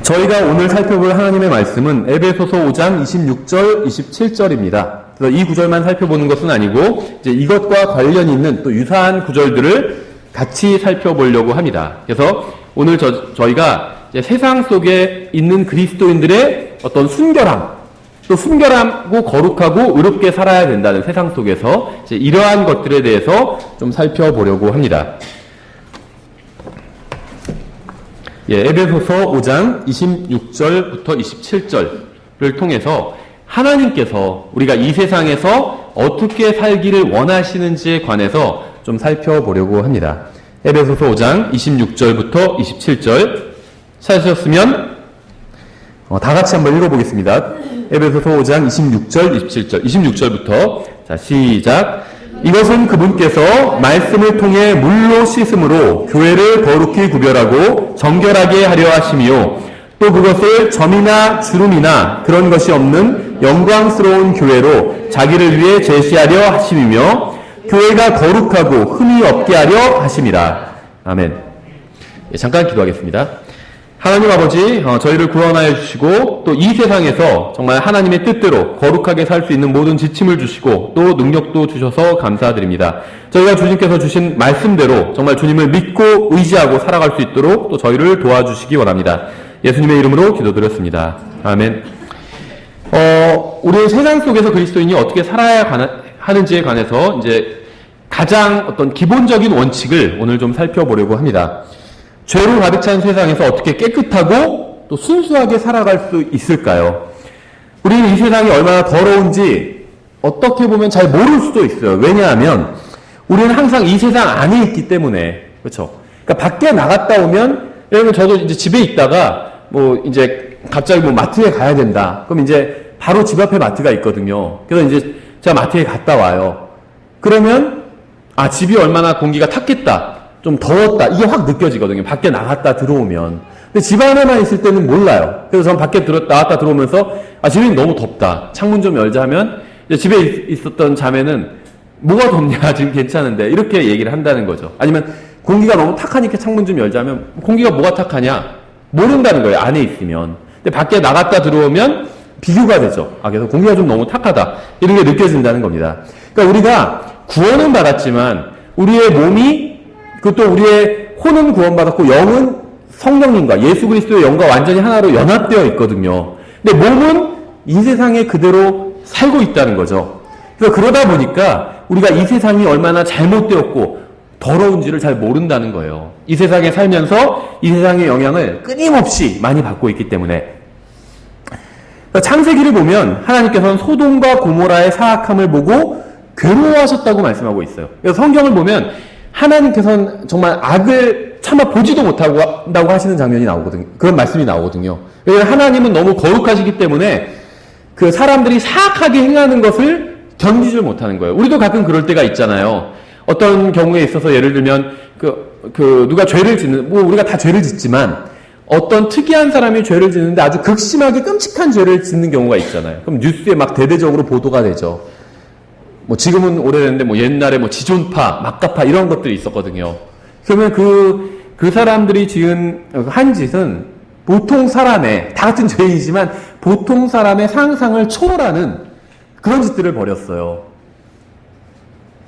저희가 오늘 살펴볼 하나님의 말씀은 에베소서 5장 26절, 27절입니다. 그래서 이 구절만 살펴보는 것은 아니고 이제 이것과 관련 있는 또 유사한 구절들을 같이 살펴보려고 합니다. 그래서 오늘 저희가 이제 세상 속에 있는 그리스도인들의 어떤 순결함, 또 순결하고 거룩하고 의롭게 살아야 된다는 세상 속에서 이제 이러한 것들에 대해서 좀 살펴보려고 합니다. 에베소서 5장 26절부터 27절을 통해서 하나님께서 우리가 이 세상에서 어떻게 살기를 원하시는지에 관해서 좀 살펴보려고 합니다. 에베소서 5장 26절부터 27절 찾으셨으면 다 같이 한번 읽어보겠습니다. 에베소서 5장 26절, 27절, 26절부터 자 시작. 이것은 그분께서 말씀을 통해 물로 씻음으로 교회를 거룩히 구별하고 정결하게 하려 하심이요 또 그것을 점이나 주름이나 그런 것이 없는 영광스러운 교회로 자기를 위해 제시하려 하심이며 교회가 거룩하고 흠이 없게 하려 하심이라. 아멘. 잠깐 기도하겠습니다. 하나님 아버지, 저희를 구원하여 주시고 또 이 세상에서 정말 하나님의 뜻대로 거룩하게 살 수 있는 모든 지침을 주시고 또 능력도 주셔서 감사드립니다. 저희가 주님께서 주신 말씀대로 정말 주님을 믿고 의지하고 살아갈 수 있도록 또 저희를 도와주시기 원합니다. 예수님의 이름으로 기도드렸습니다. 아멘. 우리 세상 속에서 그리스도인이 어떻게 살아야 하는지에 관해서 이제 가장 어떤 기본적인 원칙을 오늘 좀 살펴보려고 합니다. 죄로 가득 찬 세상에서 어떻게 깨끗하고 또 순수하게 살아갈 수 있을까요? 우리는 이 세상이 얼마나 더러운지 어떻게 보면 잘 모를 수도 있어요. 왜냐하면 우리는 항상 이 세상 안에 있기 때문에. 그렇죠? 그러니까 밖에 나갔다 오면, 예를 들면 저도 이제 집에 있다가 이제 갑자기 마트에 가야 된다. 그럼 이제 바로 집 앞에 마트가 있거든요. 그래서 이제 제가 마트에 갔다 와요. 그러면 집이 얼마나 공기가 탔겠다. 좀 더웠다. 이게 확 느껴지거든요. 밖에 나갔다 들어오면. 근데 집 안에만 있을 때는 몰라요. 그래서 전 밖에 나갔다 들어오면서 집이 너무 덥다. 창문 좀 열자 하면 이제 집에 있었던 자매는 뭐가 덥냐? 지금 괜찮은데. 이렇게 얘기를 한다는 거죠. 아니면 공기가 너무 탁하니까 창문 좀 열자 하면 공기가 뭐가 탁하냐? 모른다는 거예요. 안에 있으면. 근데 밖에 나갔다 들어오면 비교가 되죠. 그래서 공기가 좀 너무 탁하다. 이런 게 느껴진다는 겁니다. 그러니까 우리가 구원은 받았지만 우리의 몸이 그것도 우리의 혼은 구원받았고 영은 성령님과 예수 그리스도의 영과 완전히 하나로 연합되어 있거든요. 근데 몸은 이 세상에 그대로 살고 있다는 거죠. 그래서 그러다 보니까 우리가 이 세상이 얼마나 잘못되었고 더러운지를 잘 모른다는 거예요. 이 세상에 살면서 이 세상의 영향을 끊임없이 많이 받고 있기 때문에. 창세기를 보면 하나님께서는 소돔과 고모라의 사악함을 보고 괴로워하셨다고 말씀하고 있어요. 그래서 성경을 보면 하나님께서는 정말 악을 차마 보지도 못한다고 하시는 장면이 나오거든요. 그런 말씀이 나오거든요. 왜냐하면 하나님은 너무 거룩하시기 때문에 그 사람들이 사악하게 행하는 것을 견디지 못하는 거예요. 우리도 가끔 그럴 때가 있잖아요. 어떤 경우에 있어서 예를 들면 누가 죄를 짓는, 우리가 다 죄를 짓지만 어떤 특이한 사람이 죄를 짓는데 아주 극심하게 끔찍한 죄를 짓는 경우가 있잖아요. 그럼 뉴스에 막 대대적으로 보도가 되죠. 지금은 오래됐는데 옛날에 지존파, 막가파 이런 것들이 있었거든요. 그러면 그 사람들이 한 짓은 보통 사람의, 다 같은 죄이지만 보통 사람의 상상을 초월하는 그런 짓들을 벌였어요.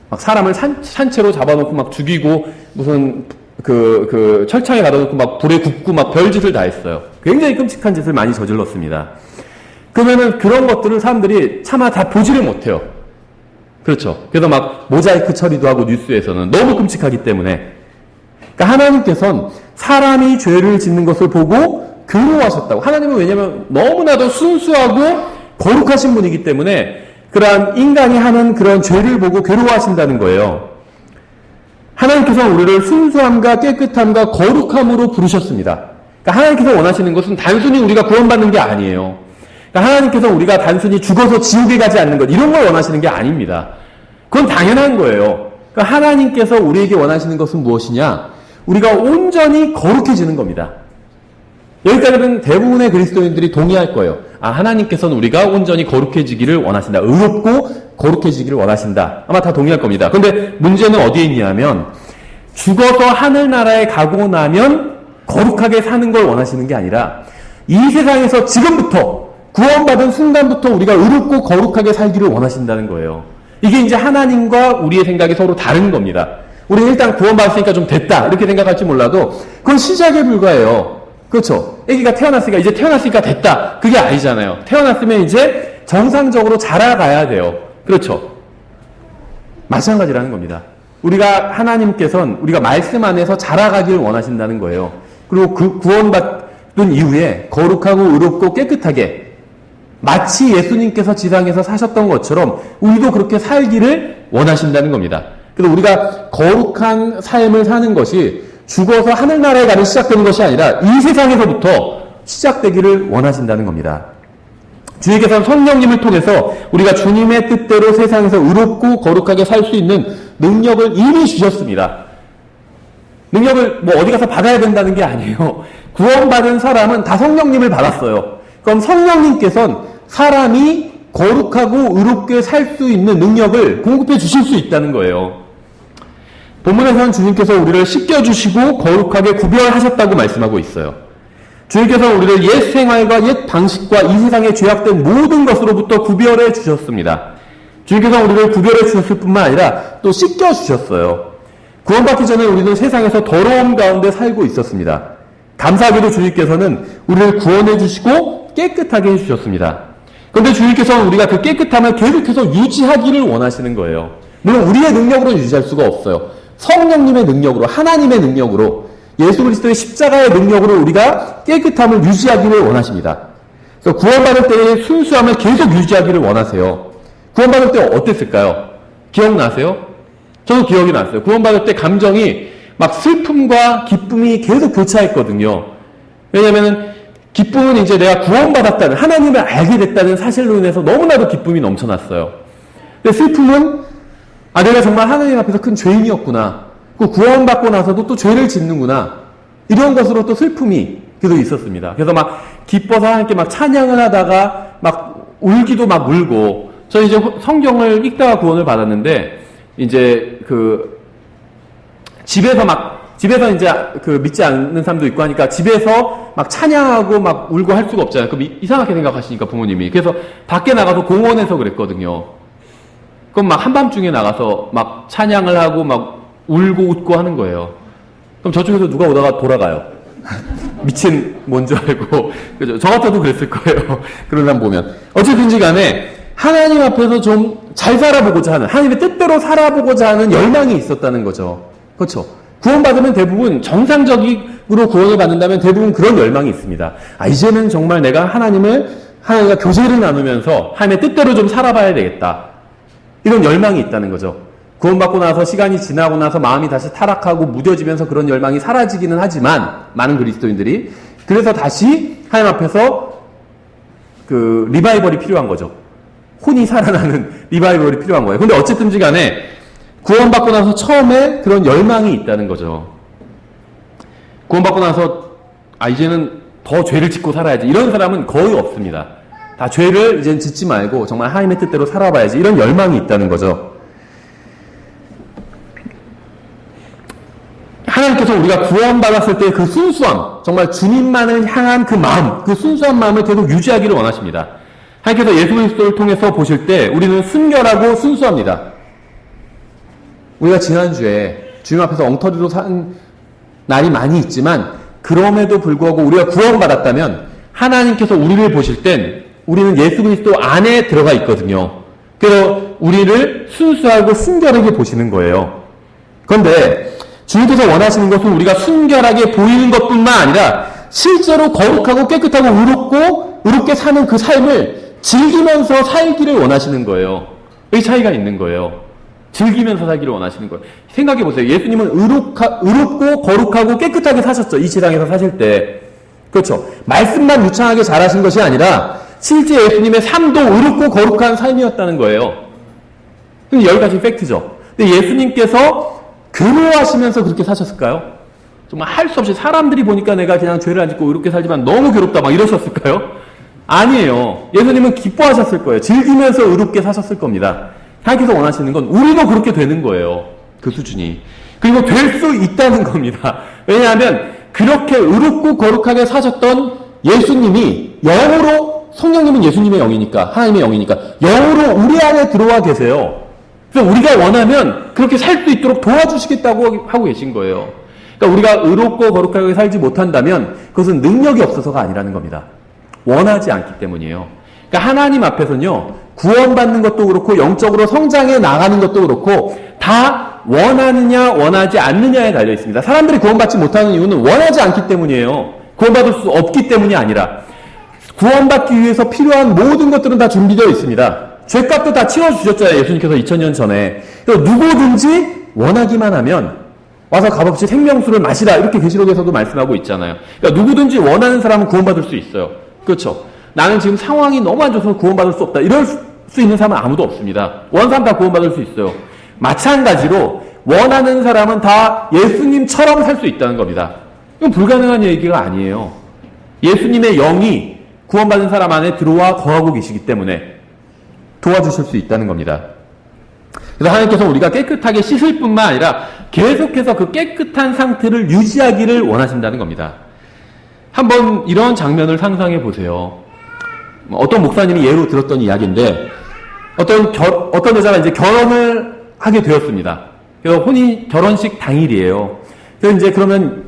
막 사람을 산채로 잡아놓고 막 죽이고 무슨 철창에 가둬놓고 막 불에 굽고 막 별짓을 다 했어요. 굉장히 끔찍한 짓을 많이 저질렀습니다. 그러면은 그런 것들을 사람들이 차마 다 보지를 못해요. 그렇죠. 그래서 막 모자이크 처리도 하고 뉴스에서는 너무 끔찍하기 때문에. 그러니까 하나님께서는 사람이 죄를 짓는 것을 보고 괴로워하셨다고. 하나님은 왜냐하면 너무나도 순수하고 거룩하신 분이기 때문에 그러한 인간이 하는 그런 죄를 보고 괴로워하신다는 거예요. 하나님께서는 우리를 순수함과 깨끗함과 거룩함으로 부르셨습니다. 그러니까 하나님께서 원하시는 것은 단순히 우리가 구원받는 게 아니에요. 하나님께서 우리가 단순히 죽어서 지옥에 가지 않는 것, 이런 걸 원하시는 게 아닙니다. 그건 당연한 거예요. 그러니까 하나님께서 우리에게 원하시는 것은 무엇이냐? 우리가 온전히 거룩해지는 겁니다. 여기까지는 대부분의 그리스도인들이 동의할 거예요. 하나님께서는 우리가 온전히 거룩해지기를 원하신다. 의롭고 거룩해지기를 원하신다. 아마 다 동의할 겁니다. 그런데 문제는 어디에 있냐면 죽어서 하늘나라에 가고 나면 거룩하게 사는 걸 원하시는 게 아니라 이 세상에서 지금부터 구원받은 순간부터 우리가 의롭고 거룩하게 살기를 원하신다는 거예요. 이게 이제 하나님과 우리의 생각이 서로 다른 겁니다. 우리는 일단 구원받았으니까 좀 됐다 이렇게 생각할지 몰라도 그건 시작에 불과해요. 그렇죠? 아기가 태어났으니까 이제 태어났으니까 됐다 그게 아니잖아요. 태어났으면 이제 정상적으로 자라가야 돼요. 그렇죠? 마찬가지라는 겁니다. 우리가 하나님께서는 우리가 말씀 안에서 자라가기를 원하신다는 거예요. 그리고 그 구원받은 이후에 거룩하고 의롭고 깨끗하게 마치 예수님께서 지상에서 사셨던 것처럼 우리도 그렇게 살기를 원하신다는 겁니다. 그래서 우리가 거룩한 삶을 사는 것이 죽어서 하늘나라에 가는 시작되는 것이 아니라 이 세상에서부터 시작되기를 원하신다는 겁니다. 주님께서는 성령님을 통해서 우리가 주님의 뜻대로 세상에서 의롭고 거룩하게 살 수 있는 능력을 이미 주셨습니다. 능력을 뭐 어디 가서 받아야 된다는 게 아니에요. 구원받은 사람은 다 성령님을 받았어요. 그럼 성령님께서는 사람이 거룩하고 의롭게 살 수 있는 능력을 공급해 주실 수 있다는 거예요. 본문에서는 주님께서 우리를 씻겨주시고 거룩하게 구별하셨다고 말씀하고 있어요. 주님께서 우리를 옛 생활과 옛 방식과 이 세상에 죄악된 모든 것으로부터 구별해 주셨습니다. 주님께서 우리를 구별해 주셨을 뿐만 아니라 또 씻겨 주셨어요. 구원받기 전에 우리는 세상에서 더러움 가운데 살고 있었습니다. 감사하게도 주님께서는 우리를 구원해 주시고 깨끗하게 해 주셨습니다. 그런데 주님께서는 우리가 그 깨끗함을 계속해서 유지하기를 원하시는 거예요. 물론 우리의 능력으로 유지할 수가 없어요. 성령님의 능력으로, 하나님의 능력으로, 예수 그리스도의 십자가의 능력으로 우리가 깨끗함을 유지하기를 원하십니다. 그래서 구원받을 때의 순수함을 계속 유지하기를 원하세요. 구원받을 때 어땠을까요? 기억나세요? 저도 기억이 났어요. 구원받을 때 감정이 막 슬픔과 기쁨이 계속 교차했거든요. 왜냐하면 기쁨은 이제 내가 구원받았다는, 하나님을 알게 됐다는 사실로 인해서 너무나도 기쁨이 넘쳐났어요. 근데 슬픔은 내가 정말 하나님 앞에서 큰 죄인이었구나. 그 구원받고 나서도 또 죄를 짓는구나. 이런 것으로 또 슬픔이 계속 있었습니다. 그래서 막 기뻐서 하나님께 막 찬양을 하다가 막 울기도 막 울고, 저 이제 성경을 읽다가 구원을 받았는데, 이제 집에서 이제 믿지 않는 사람도 있고 하니까 집에서 막 찬양하고 막 울고 할 수가 없잖아요. 그럼 이상하게 생각하시니까 부모님이. 그래서 밖에 나가서 공원에서 그랬거든요. 그럼 막 한밤중에 나가서 막 찬양을 하고 막 울고 웃고 하는 거예요. 그럼 저쪽에서 누가 오다가 돌아가요. 미친 뭔 줄 알고. 그죠? 저 같아도 그랬을 거예요. 그런 사람 보면. 어쨌든지 간에 하나님 앞에서 좀 잘 살아보고자 하는, 하나님의 뜻대로 살아보고자 하는 열망이 있었다는 거죠. 그렇죠? 구원받으면 대부분 정상적으로 구원을 받는다면 대부분 그런 열망이 있습니다. 이제는 정말 내가 하나님과 교제를 나누면서 하나님의 뜻대로 좀 살아봐야 되겠다. 이런 열망이 있다는 거죠. 구원받고 나서 시간이 지나고 나서 마음이 다시 타락하고 무뎌지면서 그런 열망이 사라지기는 하지만 많은 그리스도인들이 그래서 다시 하나님 앞에서 리바이벌이 필요한 거죠. 혼이 살아나는 리바이벌이 필요한 거예요. 근데 어쨌든지 간에 구원받고 나서 처음에 그런 열망이 있다는 거죠. 구원받고 나서 이제는 더 죄를 짓고 살아야지. 이런 사람은 거의 없습니다. 다 죄를 이제는 짓지 말고 정말 하나님의 뜻대로 살아봐야지. 이런 열망이 있다는 거죠. 하나님께서 우리가 구원받았을 때 그 순수함, 정말 주님만을 향한 그 마음, 그 순수한 마음을 계속 유지하기를 원하십니다. 하나님께서 예수 그리스도를 통해서 보실 때 우리는 순결하고 순수합니다. 우리가 지난주에 주님 앞에서 엉터리로 산 날이 많이 있지만 그럼에도 불구하고 우리가 구원받았다면 하나님께서 우리를 보실 땐 우리는 예수 그리스도 안에 들어가 있거든요. 그래서 우리를 순수하고 순결하게 보시는 거예요. 그런데 주님께서 원하시는 것은 우리가 순결하게 보이는 것뿐만 아니라 실제로 거룩하고 깨끗하고 의롭게 사는 그 삶을 즐기면서 살기를 원하시는 거예요. 이 차이가 있는 거예요. 즐기면서 살기를 원하시는 거예요. 생각해 보세요. 예수님은 의롭고 거룩하고 깨끗하게 사셨죠. 이 세상에서 사실 때. 그렇죠. 말씀만 유창하게 잘하신 것이 아니라 실제 예수님의 삶도 의롭고 거룩한 삶이었다는 거예요. 여기 가지 팩트죠. 근데 예수님께서 괴로워하시면서 그렇게 사셨을까요? 정말 할 수 없이 사람들이 보니까 내가 그냥 죄를 안 짓고 의롭게 살지만 너무 괴롭다 막 이러셨을까요? 아니에요. 예수님은 기뻐하셨을 거예요. 즐기면서 의롭게 사셨을 겁니다. 하나님께서 원하시는 건 우리도 그렇게 되는 거예요. 그 수준이. 그리고 될 수 있다는 겁니다. 왜냐하면 그렇게 의롭고 거룩하게 사셨던 예수님이 영으로, 성령님은 예수님의 영이니까, 하나님의 영이니까 영으로 우리 안에 들어와 계세요. 그래서 우리가 원하면 그렇게 살 수 있도록 도와주시겠다고 하고 계신 거예요. 그러니까 우리가 의롭고 거룩하게 살지 못한다면 그것은 능력이 없어서가 아니라는 겁니다. 원하지 않기 때문이에요. 그러니까 하나님 앞에서는요, 구원받는 것도 그렇고 영적으로 성장해 나가는 것도 그렇고 다 원하느냐 원하지 않느냐에 달려 있습니다. 사람들이 구원받지 못하는 이유는 원하지 않기 때문이에요. 구원받을 수 없기 때문이 아니라 구원받기 위해서 필요한 모든 것들은 다 준비되어 있습니다. 죄값도 다 치워주셨잖아요. 예수님께서 2000년 전에. 그래서 누구든지 원하기만 하면 와서 값없이 생명수를 마시라, 이렇게 계시록에서도 말씀하고 있잖아요. 그러니까 누구든지 원하는 사람은 구원받을 수 있어요. 그렇죠? 나는 지금 상황이 너무 안 좋아서 구원받을 수 없다, 이럴 수 있는 사람은 아무도 없습니다. 원하는 사람 다 구원받을 수 있어요. 마찬가지로 원하는 사람은 다 예수님처럼 살 수 있다는 겁니다. 이건 불가능한 얘기가 아니에요. 예수님의 영이 구원받은 사람 안에 들어와 거하고 계시기 때문에 도와주실 수 있다는 겁니다. 그래서 하나님께서 우리가 깨끗하게 씻을 뿐만 아니라 계속해서 그 깨끗한 상태를 유지하기를 원하신다는 겁니다. 한번 이런 장면을 상상해 보세요. 어떤 목사님이 예로 들었던 이야기인데, 어떤 여자가 이제 결혼을 하게 되었습니다. 그래서 결혼식 당일이에요. 그래서 이제 그러면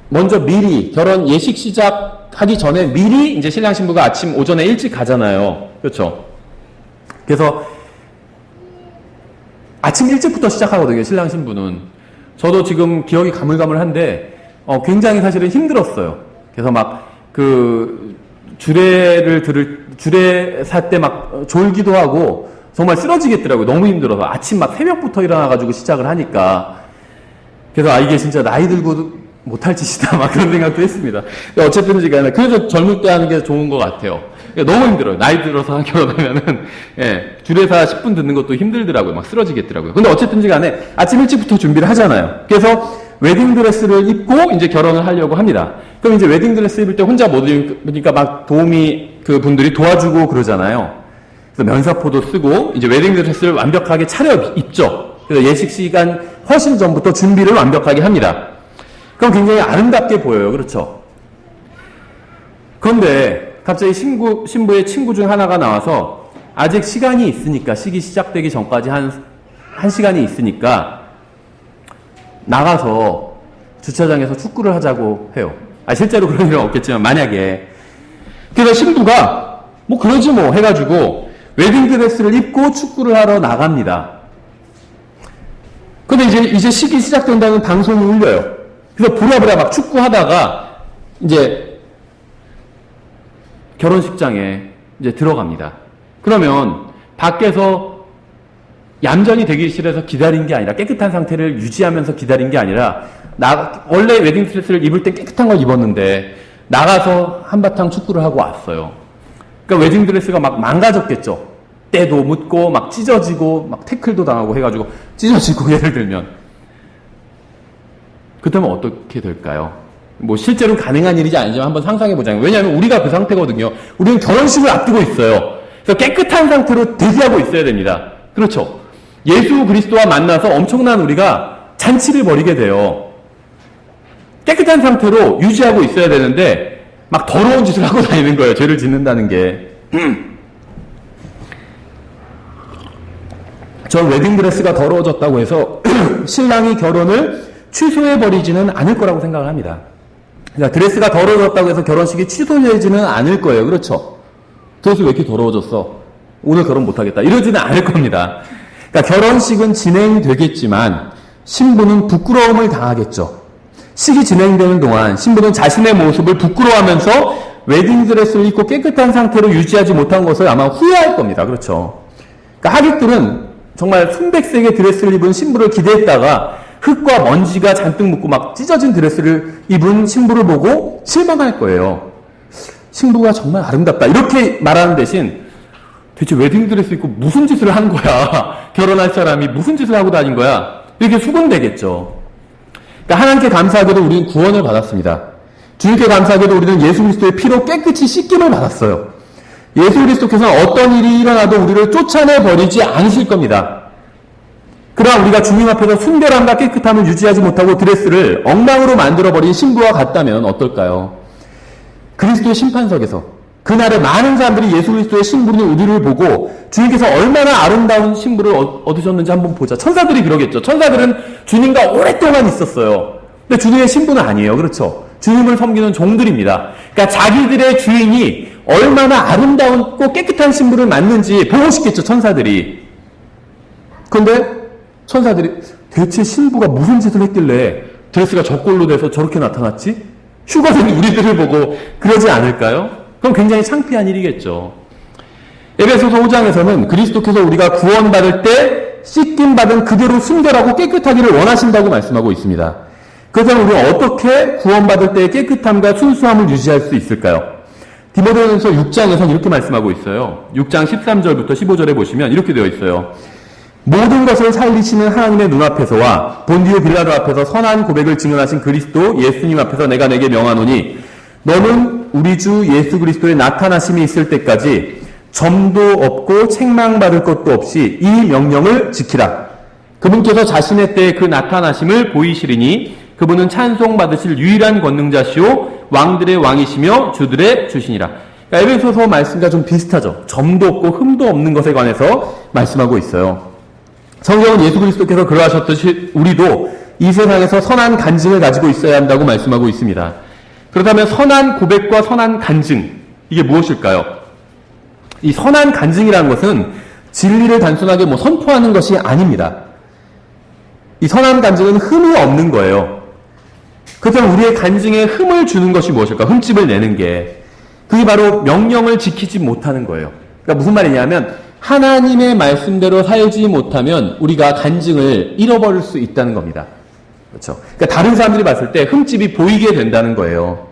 먼저 미리 결혼 예식 시작하기 전에 미리 이제 신랑 신부가 아침 오전에 일찍 가잖아요. 그렇죠? 그래서 아침 일찍부터 시작하거든요, 신랑 신부는. 저도 지금 기억이 가물가물한데 굉장히 사실은 힘들었어요. 그래서 막 주례 살 때 막 졸기도 하고 정말 쓰러지겠더라고요. 너무 힘들어서. 아침 막 새벽부터 일어나가지고 시작을 하니까. 그래서 이게 진짜 나이 들고 못할 짓이다, 막 그런 생각도 했습니다. 어쨌든 간에 그래서 젊을 때 하는 게 좋은 것 같아요. 너무 힘들어요. 나이 들어서 결혼하면은, 주례사 10분 듣는 것도 힘들더라고요. 막 쓰러지겠더라고요. 근데 어쨌든지 간에 아침 일찍부터 준비를 하잖아요. 그래서 웨딩드레스를 입고 이제 결혼을 하려고 합니다. 그럼 이제 웨딩드레스 입을 때 혼자 못 입으니까 막 분들이 도와주고 그러잖아요. 그래서 면사포도 쓰고 이제 웨딩드레스를 완벽하게 차려 입죠. 그래서 예식 시간 훨씬 전부터 준비를 완벽하게 합니다. 그럼 굉장히 아름답게 보여요. 그렇죠? 그런데 갑자기 신부의 친구 중 하나가 나와서 아직 시간이 있으니까, 식이 시작되기 전까지 한 시간이 있으니까 나가서 주차장에서 축구를 하자고 해요. 실제로 그런 일은 없겠지만 만약에. 그래서 신부가 뭐 그러지 뭐 해가지고 웨딩드레스를 입고 축구를 하러 나갑니다. 근데 이제 식이 시작된다는 방송이 울려요. 그래서 부랴부랴 막 축구하다가 이제 결혼식장에 이제 들어갑니다. 그러면 밖에서 얌전히 대기실에서 기다린 게 아니라, 깨끗한 상태를 유지하면서 기다린 게 아니라, 원래 웨딩드레스를 입을 때 깨끗한 걸 입었는데 나가서 한바탕 축구를 하고 왔어요. 그러니까 웨딩드레스가 막 망가졌겠죠. 때도 묻고 막 찢어지고 막 태클도 당하고 해가지고 찢어지고, 예를 들면 그렇다면 어떻게 될까요? 뭐 실제로는 가능한 일이지 아니지만 한번 상상해보자면, 왜냐하면 우리가 그 상태거든요. 우리는 결혼식을 앞두고 있어요. 그래서 깨끗한 상태로 대기하고 있어야 됩니다. 그렇죠? 예수 그리스도와 만나서 엄청난 우리가 잔치를 벌이게 돼요. 깨끗한 상태로 유지하고 있어야 되는데 막 더러운 짓을 하고 다니는 거예요. 죄를 짓는다는 게. 전 웨딩드레스가 더러워졌다고 해서 신랑이 결혼을 취소해버리지는 않을 거라고 생각을 합니다. 그러니까 드레스가 더러워졌다고 해서 결혼식이 취소되지는 않을 거예요. 그렇죠? 드레스 왜 이렇게 더러워졌어? 오늘 결혼 못하겠다, 이러지는 않을 겁니다. 그러니까 결혼식은 진행되겠지만 신부는 부끄러움을 당하겠죠. 식이 진행되는 동안 신부는 자신의 모습을 부끄러워하면서 웨딩드레스를 입고 깨끗한 상태로 유지하지 못한 것을 아마 후회할 겁니다. 그렇죠? 그러니까 하객들은 정말 순백색의 드레스를 입은 신부를 기대했다가 흙과 먼지가 잔뜩 묻고 막 찢어진 드레스를 입은 신부를 보고 실망할 거예요. 신부가 정말 아름답다, 이렇게 말하는 대신 대체 웨딩드레스 입고 무슨 짓을 한 거야? 결혼할 사람이 무슨 짓을 하고 다닌 거야? 이렇게 수군대겠죠. 그러니까 하나님께 감사하게도 우리는 구원을 받았습니다. 주님께 감사하게도 우리는 예수 그리스도의 피로 깨끗이 씻김을 받았어요. 예수 그리스도께서는 어떤 일이 일어나도 우리를 쫓아내버리지 않으실 겁니다. 그러나 우리가 주님 앞에서 순결함과 깨끗함을 유지하지 못하고 드레스를 엉망으로 만들어버린 신부와 같다면 어떨까요? 그리스도의 심판석에서 그날에 많은 사람들이 예수 그리스도의 신부인 우리를 보고 주님께서 얼마나 아름다운 신부를 얻으셨는지 한번 보자. 천사들이 그러겠죠. 천사들은 주님과 오랫동안 있었어요. 근데 주님의 신부는 아니에요. 그렇죠? 주님을 섬기는 종들입니다. 그러니까 자기들의 주인이 얼마나 아름다운 깨끗한 신부를 맡는지 보고 싶겠죠. 천사들이. 그런데 천사들이 대체 신부가 무슨 짓을 했길래 드레스가 저꼴로 돼서 저렇게 나타났지? 휴거된 우리들을 보고 그러지 않을까요? 그럼 굉장히 창피한 일이겠죠. 에베소서 5장에서는 그리스도께서 우리가 구원받을 때 씻김받은 그대로 순결하고 깨끗하기를 원하신다고 말씀하고 있습니다. 그렇다면 우리가 어떻게 구원받을 때의 깨끗함과 순수함을 유지할 수 있을까요? 디모데전서 6장에서는 이렇게 말씀하고 있어요. 6장 13절부터 15절에 보시면 이렇게 되어 있어요. 모든 것을 살리시는 하나님의 눈앞에서와 본디오 빌라도 앞에서 선한 고백을 증언하신 그리스도 예수님 앞에서 내가 내게 명하노니 너는 우리 주 예수 그리스도의 나타나심이 있을 때까지 점도 없고 책망받을 것도 없이 이 명령을 지키라. 그분께서 자신의 때에 그 나타나심을 보이시리니 그분은 찬송받으실 유일한 권능자시오 왕들의 왕이시며 주들의 주시니라. 그러니까 에베소서 말씀과 좀 비슷하죠. 점도 없고 흠도 없는 것에 관해서 말씀하고 있어요. 성경은 예수 그리스도께서 그러하셨듯이 우리도 이 세상에서 선한 간증을 가지고 있어야 한다고 말씀하고 있습니다. 그렇다면 선한 고백과 선한 간증, 이게 무엇일까요? 이 선한 간증이라는 것은 진리를 단순하게 선포하는 것이 아닙니다. 이 선한 간증은 흠이 없는 거예요. 그렇다면 우리의 간증에 흠을 주는 것이 무엇일까? 흠집을 내는 게. 그게 바로 명령을 지키지 못하는 거예요. 그러니까 무슨 말이냐면 하나님의 말씀대로 살지 못하면 우리가 간증을 잃어버릴 수 있다는 겁니다. 그렇죠? 그러니까 다른 사람들이 봤을 때 흠집이 보이게 된다는 거예요.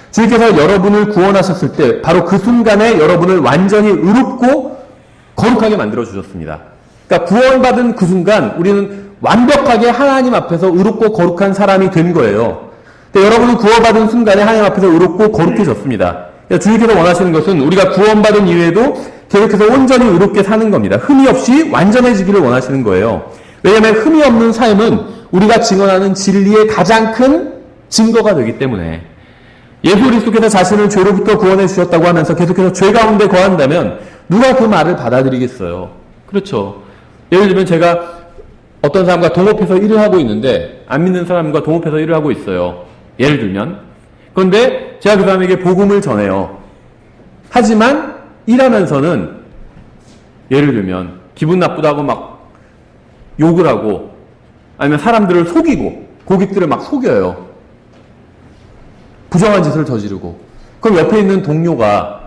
주님께서 여러분을 구원하셨을 때 바로 그 순간에 여러분을 완전히 의롭고 거룩하게 만들어 주셨습니다. 그러니까 구원받은 그 순간 우리는 완벽하게 하나님 앞에서 의롭고 거룩한 사람이 된 거예요. 근데 여러분은 구원받은 순간에 하나님 앞에서 의롭고 거룩해졌습니다. 그러니까 주님께서 원하시는 것은 우리가 구원받은 이후에도 계속해서 온전히 의롭게 사는 겁니다. 흠이 없이 완전해지기를 원하시는 거예요. 왜냐하면 흠이 없는 삶은 우리가 증언하는 진리의 가장 큰 증거가 되기 때문에 예수 그리스도께서 자신을 죄로부터 구원해 주셨다고 하면서 계속해서 죄 가운데 거한다면 누가 그 말을 받아들이겠어요? 그렇죠. 예를 들면 제가 어떤 사람과 동업해서 일을 하고 있는데 안 믿는 사람과 동업해서 일을 하고 있어요. 예를 들면. 그런데 제가 그 사람에게 복음을 전해요. 하지만 일하면서는 예를 들면 기분 나쁘다고 막 욕을 하고 아니면 사람들을 속이고 고객들을 막 속여요. 부정한 짓을 저지르고. 그럼 옆에 있는 동료가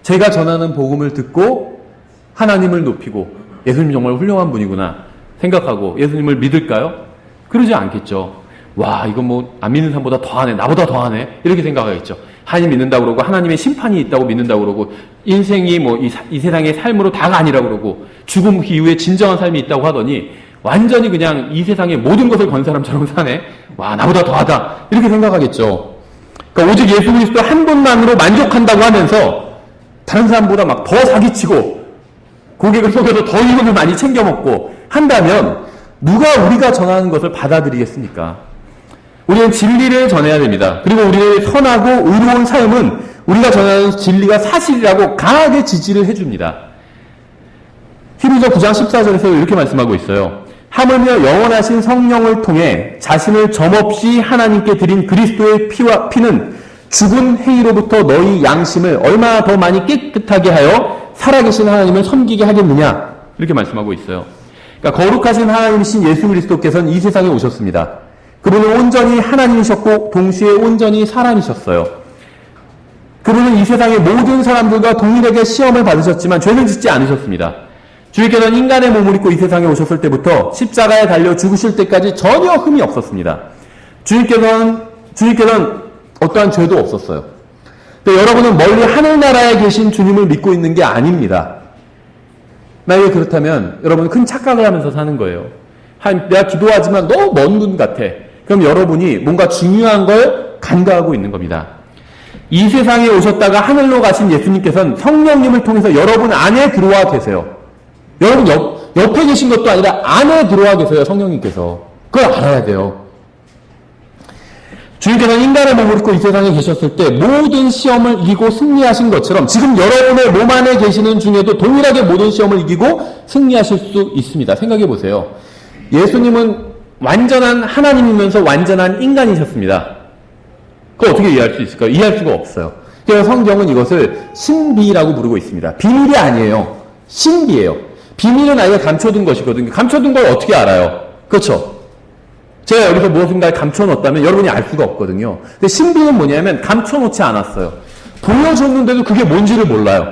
제가 전하는 복음을 듣고 하나님을 높이고 예수님 정말 훌륭한 분이구나 생각하고 예수님을 믿을까요? 그러지 않겠죠. 와, 이건 안 믿는 사람보다 더하네, 나보다 더하네, 이렇게 생각하겠죠. 하나님 믿는다고 그러고 하나님의 심판이 있다고 믿는다고 그러고 인생이 이 세상의 삶으로 다가 아니라고 그러고 죽음 이후에 진정한 삶이 있다고 하더니 완전히 그냥 이 세상의 모든 것을 건 사람처럼 사네. 와, 나보다 더하다, 이렇게 생각하겠죠. 그러니까 오직 예수 그리스도 한 분만으로 만족한다고 하면서 다른 사람보다 막 더 사기치고 고객을 속여서 더 이익을 많이 챙겨 먹고 한다면 누가 우리가 전하는 것을 받아들이겠습니까? 우리는 진리를 전해야 됩니다. 그리고 우리의 선하고 의로운 삶은 우리가 전하는 진리가 사실이라고 강하게 지지를 해줍니다. 히브리서 9장 14절에서 이렇게 말씀하고 있어요. 하물며 영원하신 성령을 통해 자신을 점없이 하나님께 드린 그리스도의 피는 죽은 행위로부터 너희 양심을 얼마나 더 많이 깨끗하게 하여 살아계신 하나님을 섬기게 하겠느냐, 이렇게 말씀하고 있어요. 그러니까 거룩하신 하나님이신 예수 그리스도께서는 이 세상에 오셨습니다. 그분은 온전히 하나님이셨고 동시에 온전히 사람이셨어요. 그분은 이 세상의 모든 사람들과 동일하게 시험을 받으셨지만 죄는 짓지 않으셨습니다. 주님께서는 인간의 몸을 입고 이 세상에 오셨을 때부터 십자가에 달려 죽으실 때까지 전혀 흠이 없었습니다. 주님께서는 어떠한 죄도 없었어요. 근데 여러분은 멀리 하늘나라에 계신 주님을 믿고 있는 게 아닙니다. 만약에 그렇다면 여러분은 큰 착각을 하면서 사는 거예요. 내가 기도하지만 너무 먼 분 같아. 그럼 여러분이 뭔가 중요한 걸 간과하고 있는 겁니다. 이 세상에 오셨다가 하늘로 가신 예수님께서는 성령님을 통해서 여러분 안에 들어와 계세요. 여러분 옆에 계신 것도 아니라 안에 들어와 계세요. 성령님께서. 그걸 알아야 돼요. 주님께서는 인간의 몸을 입고 이 세상에 계셨을 때 모든 시험을 이기고 승리하신 것처럼 지금 여러분의 몸 안에 계시는 중에도 동일하게 모든 시험을 이기고 승리하실 수 있습니다. 생각해 보세요. 예수님은 완전한 하나님이면서 완전한 인간이셨습니다. 그걸 어떻게 이해할 수 있을까요? 이해할 수가 없어요. 그래서 성경은 이것을 신비라고 부르고 있습니다. 비밀이 아니에요. 신비예요. 비밀은 아예 감춰둔 것이거든요. 감춰둔 걸 어떻게 알아요? 그렇죠? 제가 여기서 무엇인가를 감춰놓았다면 여러분이 알 수가 없거든요. 근데 신비는 뭐냐면 감춰놓지 않았어요. 보여줬는데도 그게 뭔지를 몰라요.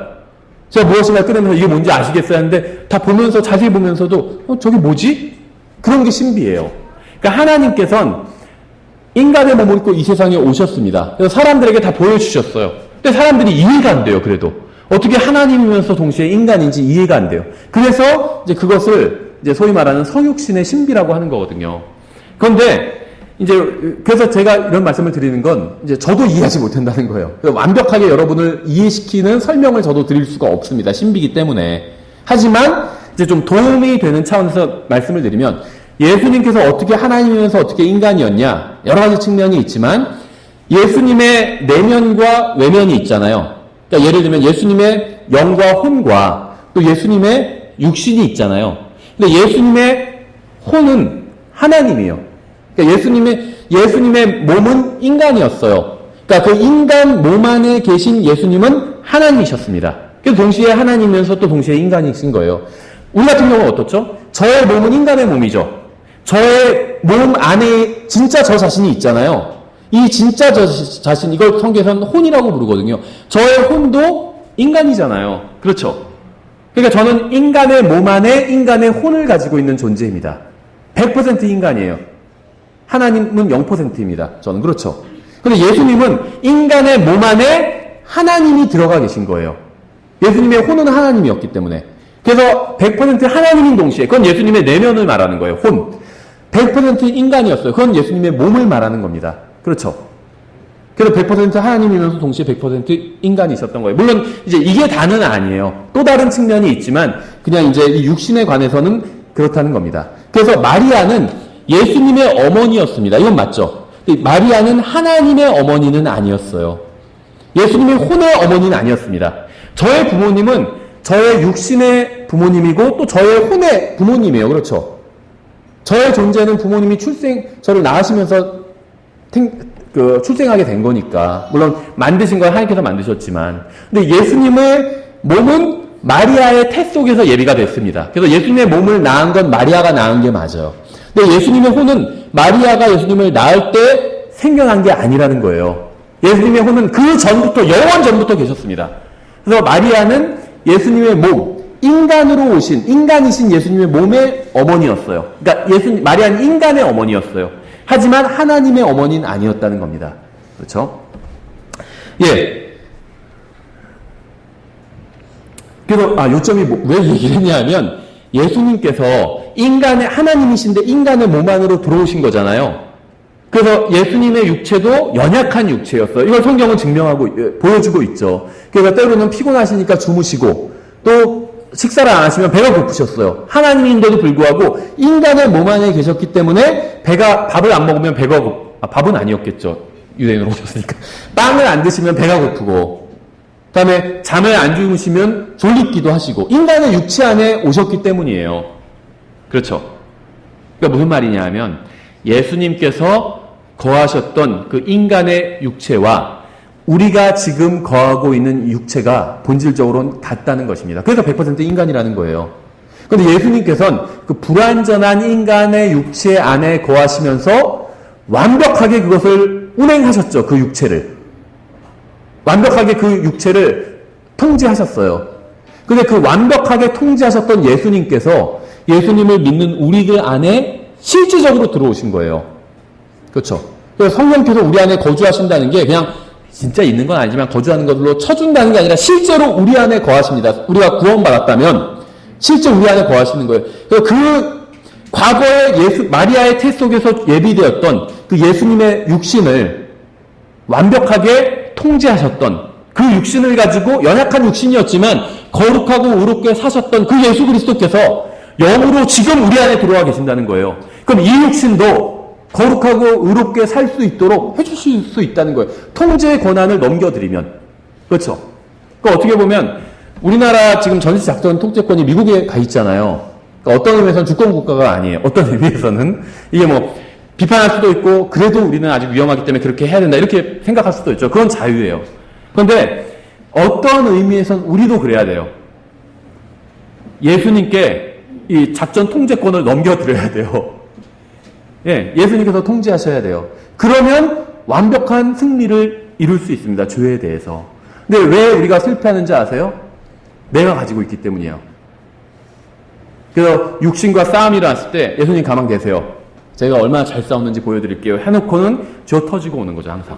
제가 무엇인가 꺼내면서 이게 뭔지 아시겠어요? 하는데 다 보면서 자세히 보면서도 저게 뭐지? 그런 게 신비예요. 그러니까 하나님께서는 인간의 몸을 입고 이 세상에 오셨습니다. 그래서 사람들에게 다 보여주셨어요. 근데 사람들이 이해가 안 돼요. 그래도 어떻게 하나님이면서 동시에 인간인지 이해가 안 돼요. 그래서 이제 그것을 이제 소위 말하는 성육신의 신비라고 하는 거거든요. 그런데 이제 그래서 제가 이런 말씀을 드리는 건 이제 저도 이해하지 못한다는 거예요. 완벽하게 여러분을 이해시키는 설명을 저도 드릴 수가 없습니다. 신비이기 때문에. 하지만 이제 좀 도움이 되는 차원에서 말씀을 드리면 예수님께서 어떻게 하나님이면서 어떻게 인간이었냐 여러 가지 측면이 있지만 예수님의 내면과 외면이 있잖아요. 그러니까 예를 들면 예수님의 영과 혼과 또 예수님의 육신이 있잖아요. 근데 예수님의 혼은 하나님이에요. 그러니까 예수님의 몸은 인간이었어요. 그러니까 그 인간 몸 안에 계신 예수님은 하나님이셨습니다. 그래서 동시에 하나님이면서 또 동시에 인간이신 거예요. 우리 같은 경우는 어떻죠? 저의 몸은 인간의 몸이죠. 저의 몸 안에 진짜 저 자신이 있잖아요. 이 진짜 저 자신, 이걸 성경에서는 혼이라고 부르거든요. 저의 혼도 인간이잖아요. 그렇죠? 그러니까 저는 인간의 몸 안에 인간의 혼을 가지고 있는 존재입니다. 100% 인간이에요. 하나님은 0%입니다. 저는 그렇죠. 그런데 예수님은 인간의 몸 안에 하나님이 들어가 계신 거예요. 예수님의 혼은 하나님이었기 때문에. 그래서 100% 하나님인 동시에 그건 예수님의 내면을 말하는 거예요. 혼. 100% 인간이었어요. 그건 예수님의 몸을 말하는 겁니다. 그렇죠. 그래서 100% 하나님이면서 동시에 100% 인간이셨던 거예요. 물론 이제 이게 다는 아니에요. 또 다른 측면이 있지만 그냥 이제 이 육신에 관해서는 그렇다는 겁니다. 그래서 마리아는 예수님의 어머니였습니다. 이건 맞죠? 마리아는 하나님의 어머니는 아니었어요. 예수님의 혼의 어머니는 아니었습니다. 저의 부모님은 저의 육신의 부모님이고 또 저의 혼의 부모님이에요. 그렇죠? 저의 존재는 부모님이 저를 낳으시면서 출생하게 된 거니까. 물론 만드신 건 하나님께서 만드셨지만. 근데 예수님의 몸은 마리아의 태 속에서 예비가 됐습니다. 그래서 예수님의 몸을 낳은 건 마리아가 낳은 게 맞아요. 근데 예수님의 혼은 마리아가 예수님을 낳을 때 생겨난 게 아니라는 거예요. 예수님의 혼은 그 전부터, 영원 전부터 계셨습니다. 그래서 마리아는 예수님의 몸, 인간으로 오신, 인간이신 예수님의 몸의 어머니였어요. 그러니까 마리아는 인간의 어머니였어요. 하지만 하나님의 어머니는 아니었다는 겁니다. 그렇죠? 예. 그래서, 요점이 왜 얘기를 했냐면, 예수님께서 하나님이신데 인간의 몸 안으로 들어오신 거잖아요. 그래서 예수님의 육체도 연약한 육체였어요. 이걸 성경은 보여주고 있죠. 그래서 때로는 피곤하시니까 주무시고, 또 식사를 안 하시면 배가 고프셨어요. 하나님인데도 불구하고 인간의 몸 안에 계셨기 때문에 밥을 안 먹으면 밥은 아니었겠죠. 유대인으로 오셨으니까. 빵을 안 드시면 배가 고프고, 그 다음에 잠을 안 주무시면 졸립기도 하시고, 인간의 육체 안에 오셨기 때문이에요. 그렇죠? 그러니까 무슨 말이냐 하면, 예수님께서 거하셨던 그 인간의 육체와 우리가 지금 거하고 있는 육체가 본질적으로는 같다는 것입니다. 그래서 100% 인간이라는 거예요. 그런데 예수님께서는 그 불완전한 인간의 육체 안에 거하시면서 완벽하게 그것을 운행하셨죠. 그 육체를. 완벽하게 그 육체를 통제하셨어요. 근데 그 완벽하게 통제하셨던 예수님께서 예수님을 믿는 우리들 안에 실질적으로 들어오신 거예요. 그렇죠? 그래서 성령께서 우리 안에 거주하신다는 게 그냥 진짜 있는 건 아니지만 거주하는 것으로 쳐준다는 게 아니라 실제로 우리 안에 거하십니다. 우리가 구원받았다면 실제 우리 안에 거하시는 거예요. 그 과거에 마리아의 태 속에서 예비되었던 그 예수님의 육신을 완벽하게 통제하셨던 그 육신을 가지고 연약한 육신이었지만 거룩하고 의롭게 사셨던 그 예수 그리스도께서 영으로 지금 우리 안에 들어와 계신다는 거예요. 그럼 이 육신도 거룩하고 의롭게 살 수 있도록 해주실 수 있다는 거예요. 통제의 권한을 넘겨드리면. 그렇죠? 그러니까 어떻게 보면 우리나라 지금 전시 작전 통제권이 미국에 가 있잖아요. 그러니까 어떤 의미에서는 주권 국가가 아니에요. 어떤 의미에서는 이게 뭐 비판할 수도 있고 그래도 우리는 아직 위험하기 때문에 그렇게 해야 된다 이렇게 생각할 수도 있죠. 그건 자유예요. 그런데 어떤 의미에서는 우리도 그래야 돼요. 예수님께 이 작전 통제권을 넘겨드려야 돼요. 예, 예수님께서 통제하셔야 돼요. 그러면 완벽한 승리를 이룰 수 있습니다. 죄에 대해서. 근데 왜 우리가 실패하는지 아세요? 내가 가지고 있기 때문이에요. 그래서 육신과 싸움이 일어났을 때 예수님 가만 계세요. 제가 얼마나 잘 싸웠는지 보여드릴게요. 해놓고는 쥐어 터지고 오는 거죠, 항상.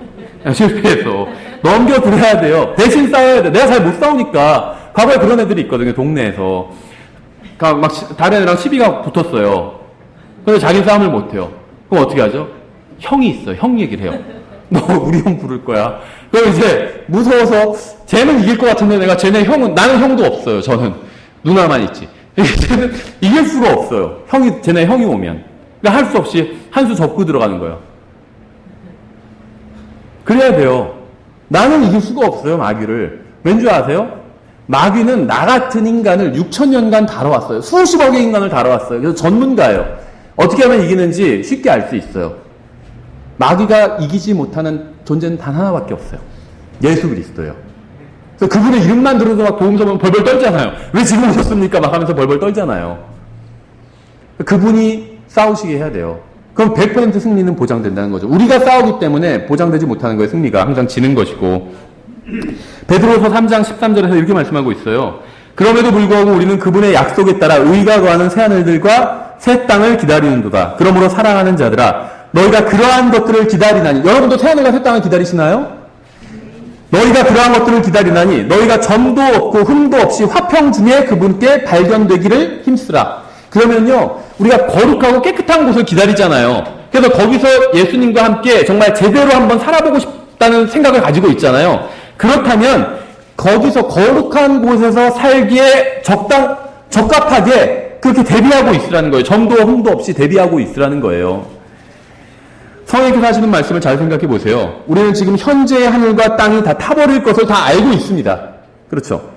실패해서. 넘겨드려야 돼요. 대신 싸워야 돼. 내가 잘 못 싸우니까. 과거에 그런 애들이 있거든요, 동네에서. 막 다른 애랑 시비가 붙었어요. 근데 자기 싸움을 못해요. 그럼 어떻게 하죠? 형이 있어요. 형 얘기를 해요. 너 우리 형 부를 거야. 그럼 이제 무서워서 쟤는 이길 것 같은데 내가 나는 형도 없어요. 저는 누나만 있지. 쟤는 이길 수가 없어요. 쟤네 형이 오면. 그러니까 할 수 없이 한 수 접고 들어가는 거예요. 그래야 돼요. 나는 이길 수가 없어요, 마귀를. 왠지 아세요? 마귀는 나 같은 인간을 6,000년간 다뤄왔어요. 수십억의 인간을 다뤄왔어요. 그래서 전문가예요. 어떻게 하면 이기는지 쉽게 알 수 있어요. 마귀가 이기지 못하는 존재는 단 하나밖에 없어요. 예수 그리스도예요. 그래서 그분의 이름만 들어도 막 보험소문 벌벌 떨잖아요. 왜 지금 오셨습니까? 막 하면서 벌벌 떨잖아요. 그분이 싸우시게 해야 돼요. 그럼 100% 승리는 보장된다는 거죠. 우리가 싸우기 때문에 보장되지 못하는 거예요. 승리가 항상 지는 것이고. 베드로서 3장 13절에서 이렇게 말씀하고 있어요. 그럼에도 불구하고 우리는 그분의 약속에 따라 의가 거하는 새하늘들과 새 땅을 기다리는도다. 그러므로 사랑하는 자들아, 너희가 그러한 것들을 기다리나니. 여러분도 새하늘과 새 땅을 기다리시나요? 너희가 그러한 것들을 기다리나니 너희가 점도 없고 흠도 없이 화평 중에 그분께 발견되기를 힘쓰라. 그러면요, 우리가 거룩하고 깨끗한 곳을 기다리잖아요. 그래서 거기서 예수님과 함께 정말 제대로 한번 살아보고 싶다는 생각을 가지고 있잖아요. 그렇다면 거기서 거룩한 곳에서 살기에 적합하게 그렇게 대비하고 있으라는 거예요. 점도 흠도 없이 대비하고 있으라는 거예요. 성령께서 하시는 말씀을 잘 생각해 보세요. 우리는 지금 현재의 하늘과 땅이 다 타버릴 것을 다 알고 있습니다. 그렇죠?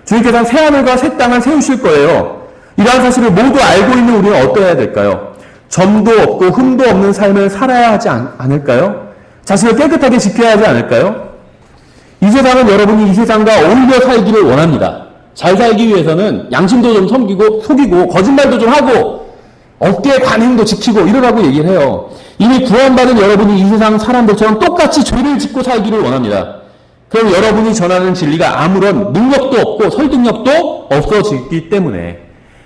주님께서는 새 하늘과 새 땅을 세우실 거예요. 이러한 사실을 모두 알고 있는 우리는 어떠해야 될까요? 점도 없고 흠도 없는 삶을 살아야 하지 않을까요? 자신을 깨끗하게 지켜야 하지 않을까요? 이 세상은 여러분이 이 세상과 어울려 살기를 원합니다. 잘 살기 위해서는 양심도 좀 속이고 거짓말도 좀 하고 어깨의 관행도 지키고 이러라고 얘기를 해요. 이미 구원받은 여러분이 이 세상 사람들처럼 똑같이 죄를 짓고 살기를 원합니다. 그럼 여러분이 전하는 진리가 아무런 능력도 없고 설득력도 없어지기 때문에,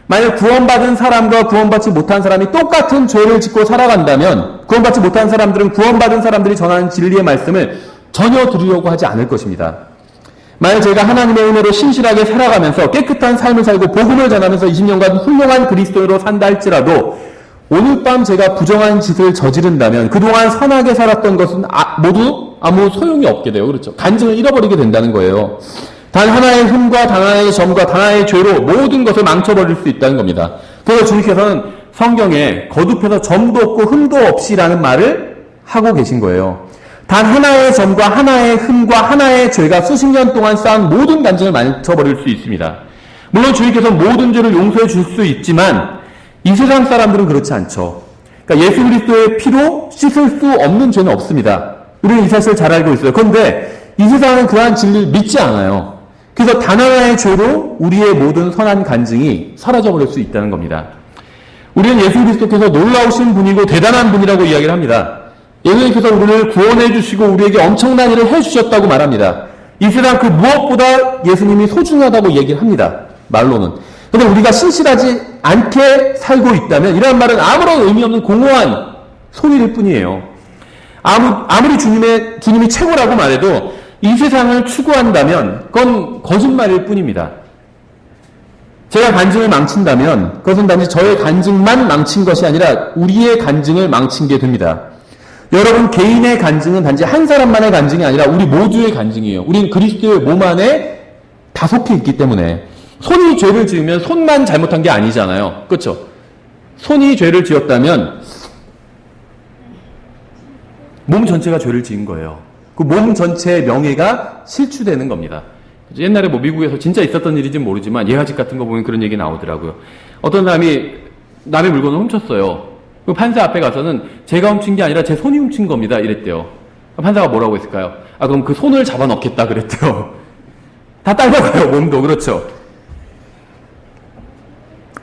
만약 구원받은 사람과 구원받지 못한 사람이 똑같은 죄를 짓고 살아간다면 구원받지 못한 사람들은 구원받은 사람들이 전하는 진리의 말씀을 전혀 들으려고 하지 않을 것입니다. 만약 제가 하나님의 은혜로 신실하게 살아가면서 깨끗한 삶을 살고 복음을 전하면서 20년간 훌륭한 그리스도인으로 산다 할지라도 오늘 밤 제가 부정한 짓을 저지른다면 그동안 선하게 살았던 것은 모두 아무 소용이 없게 돼요. 그렇죠? 간증을 잃어버리게 된다는 거예요. 단 하나의 흠과 단 하나의 점과 단 하나의 죄로 모든 것을 망쳐버릴 수 있다는 겁니다. 그래서 주님께서는 성경에 거듭해서 점도 없고 흠도 없이라는 말을 하고 계신 거예요. 단 하나의 점과 하나의 흠과 하나의 죄가 수십 년 동안 쌓은 모든 간증을 망쳐버릴 수 있습니다. 물론 주님께서 모든 죄를 용서해 줄 수 있지만 이 세상 사람들은 그렇지 않죠. 그러니까 예수 그리스도의 피로 씻을 수 없는 죄는 없습니다. 우리는 이 사실을 잘 알고 있어요. 그런데 이 세상은 그러한 진리를 믿지 않아요. 그래서 단 하나의 죄로 우리의 모든 선한 간증이 사라져버릴 수 있다는 겁니다. 우리는 예수 그리스도께서 놀라우신 분이고 대단한 분이라고 이야기를 합니다. 예수님께서 우리를 구원해 주시고 우리에게 엄청난 일을 해주셨다고 말합니다. 이 세상 그 무엇보다 예수님이 소중하다고 얘기를 합니다. 말로는. 그런데 우리가 신실하지 않게 살고 있다면 이런 말은 아무런 의미 없는 공허한 소리일 뿐이에요. 아무리 주님이 최고라고 말해도 이 세상을 추구한다면 그건 거짓말일 뿐입니다. 제가 간증을 망친다면 그것은 단지 저의 간증만 망친 것이 아니라 우리의 간증을 망친 게 됩니다. 여러분 개인의 간증은 단지 한 사람만의 간증이 아니라 우리 모두의 간증이에요. 우리는 그리스도의 몸 안에 다속해 있기 때문에. 손이 죄를 지으면 손만 잘못한 게 아니잖아요. 그렇죠? 손이 죄를 지었다면 몸 전체가 죄를 지은 거예요. 그 몸 전체의 명예가 실추되는 겁니다. 옛날에 뭐 미국에서 진짜 있었던 일인지는 모르지만 예화집 같은 거 보면 그런 얘기 나오더라고요. 어떤 사람이 남의 물건을 훔쳤어요. 그 판사 앞에 가서는 제가 훔친 게 아니라 제 손이 훔친 겁니다. 이랬대요. 판사가 뭐라고 했을까요? 그럼 그 손을 잡아 넣겠다 그랬대요. 다 딸려가요, 몸도. 그렇죠.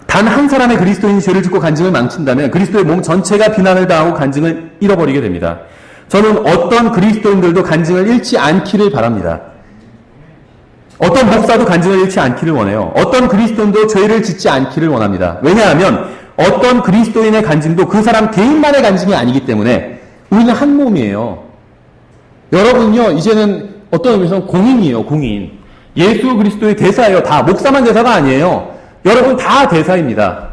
단 한 사람의 그리스도인이 죄를 짓고 간증을 망친다면 그리스도의 몸 전체가 비난을 당하고 간증을 잃어버리게 됩니다. 저는 어떤 그리스도인들도 간증을 잃지 않기를 바랍니다. 어떤 목사도 간증을 잃지 않기를 원해요. 어떤 그리스도인도 죄를 짓지 않기를 원합니다. 왜냐하면 어떤 그리스도인의 간증도 그 사람 개인만의 간증이 아니기 때문에 우리는 한 몸이에요. 여러분요, 이제는 어떤 의미에서는 공인이에요, 공인. 예수 그리스도의 대사예요. 다. 목사만 대사가 아니에요. 여러분 다 대사입니다.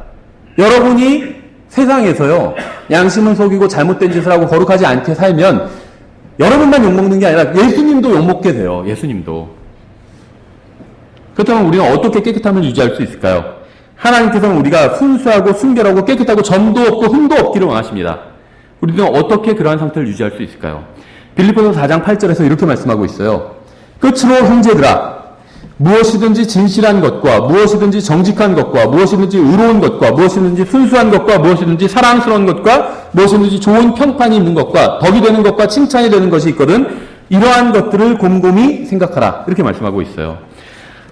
여러분이 세상에서요, 양심을 속이고 잘못된 짓을 하고 거룩하지 않게 살면 여러분만 욕먹는 게 아니라 예수님도 욕먹게 돼요. 예수님도. 그렇다면 우리는 어떻게 깨끗함을 유지할 수 있을까요? 하나님께서는 우리가 순수하고 순결하고 깨끗하고 점도 없고 흠도 없기를 원하십니다. 우리는 어떻게 그러한 상태를 유지할 수 있을까요? 빌립보서 4장 8절에서 이렇게 말씀하고 있어요. 끝으로 형제들아, 무엇이든지 진실한 것과 무엇이든지 정직한 것과 무엇이든지 의로운 것과 무엇이든지 순수한 것과 무엇이든지 사랑스러운 것과 무엇이든지 좋은 평판이 있는 것과 덕이 되는 것과 칭찬이 되는 것이 있거든 이러한 것들을 곰곰이 생각하라. 이렇게 말씀하고 있어요.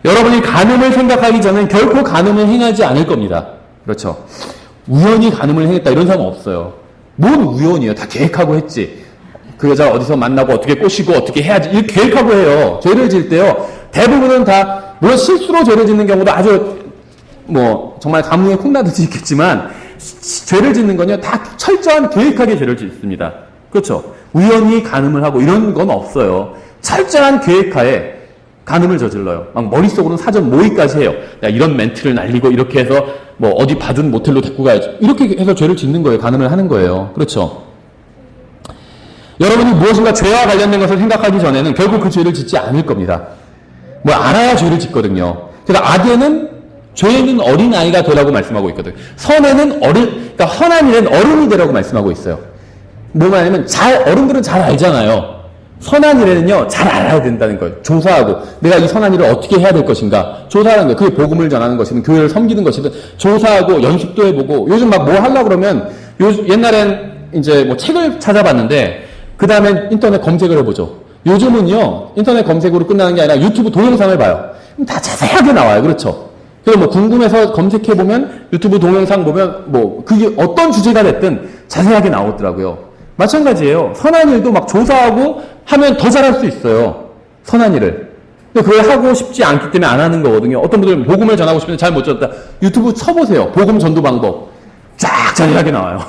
여러분이 간음을 생각하기 전엔 결코 간음을 행하지 않을 겁니다. 그렇죠. 우연히 간음을 행했다 이런 사람은 없어요. 뭔 우연이에요. 다 계획하고 했지. 그 여자 어디서 만나고 어떻게 꼬시고 어떻게 해야지 이렇게 계획하고 해요. 죄를 지을 때요. 대부분은 다 물론 실수로 죄를 짓는 경우도 아주 뭐 정말 가뭄에 콩나듯이 있겠지만 죄를 짓는 건요. 다 철저한 계획하게 죄를 짓습니다. 그렇죠. 우연히 간음을 하고 이런 건 없어요. 철저한 계획하에 간음을 저질러요. 막 머릿속으로는 사전 모의까지 해요. 야, 이런 멘트를 날리고 이렇게 해서 뭐 어디 봐준 모텔로 데리고 가야지. 이렇게 해서 죄를 짓는 거예요. 간음을 하는 거예요. 그렇죠. 여러분이 무엇인가 죄와 관련된 것을 생각하기 전에는 결국 그 죄를 짓지 않을 겁니다. 뭐 알아야 죄를 짓거든요. 그래서 악에는 죄는 어린아이가 되라고 말씀하고 있거든요. 선에는 그러니까 선한 일은 어른이 되라고 말씀하고 있어요. 뭐 말하냐면 어른들은 잘 알잖아요. 선한 일에는요, 잘 알아야 된다는 거예요. 조사하고, 내가 이 선한 일을 어떻게 해야 될 것인가. 조사하는 거예요. 그게 복음을 전하는 것이든, 교회를 섬기는 것이든, 조사하고, 연습도 해보고, 요즘 막 뭐 하려고 그러면, 옛날엔 이제 뭐 책을 찾아봤는데, 그 다음엔 인터넷 검색을 해보죠. 요즘은요, 인터넷 검색으로 끝나는 게 아니라 유튜브 동영상을 봐요. 그럼 다 자세하게 나와요. 그렇죠? 그래서 뭐 궁금해서 검색해보면, 유튜브 동영상 보면, 뭐, 그게 어떤 주제가 됐든 자세하게 나오더라고요. 마찬가지예요. 선한 일도 막 조사하고 하면 더 잘할 수 있어요. 선한 일을. 근데 그걸 하고 싶지 않기 때문에 안 하는 거거든요. 어떤 분들은 복음을 전하고 싶은데 잘 못 전했다. 유튜브 쳐보세요. 복음 전도 방법. 쫙 자세하게 나와요.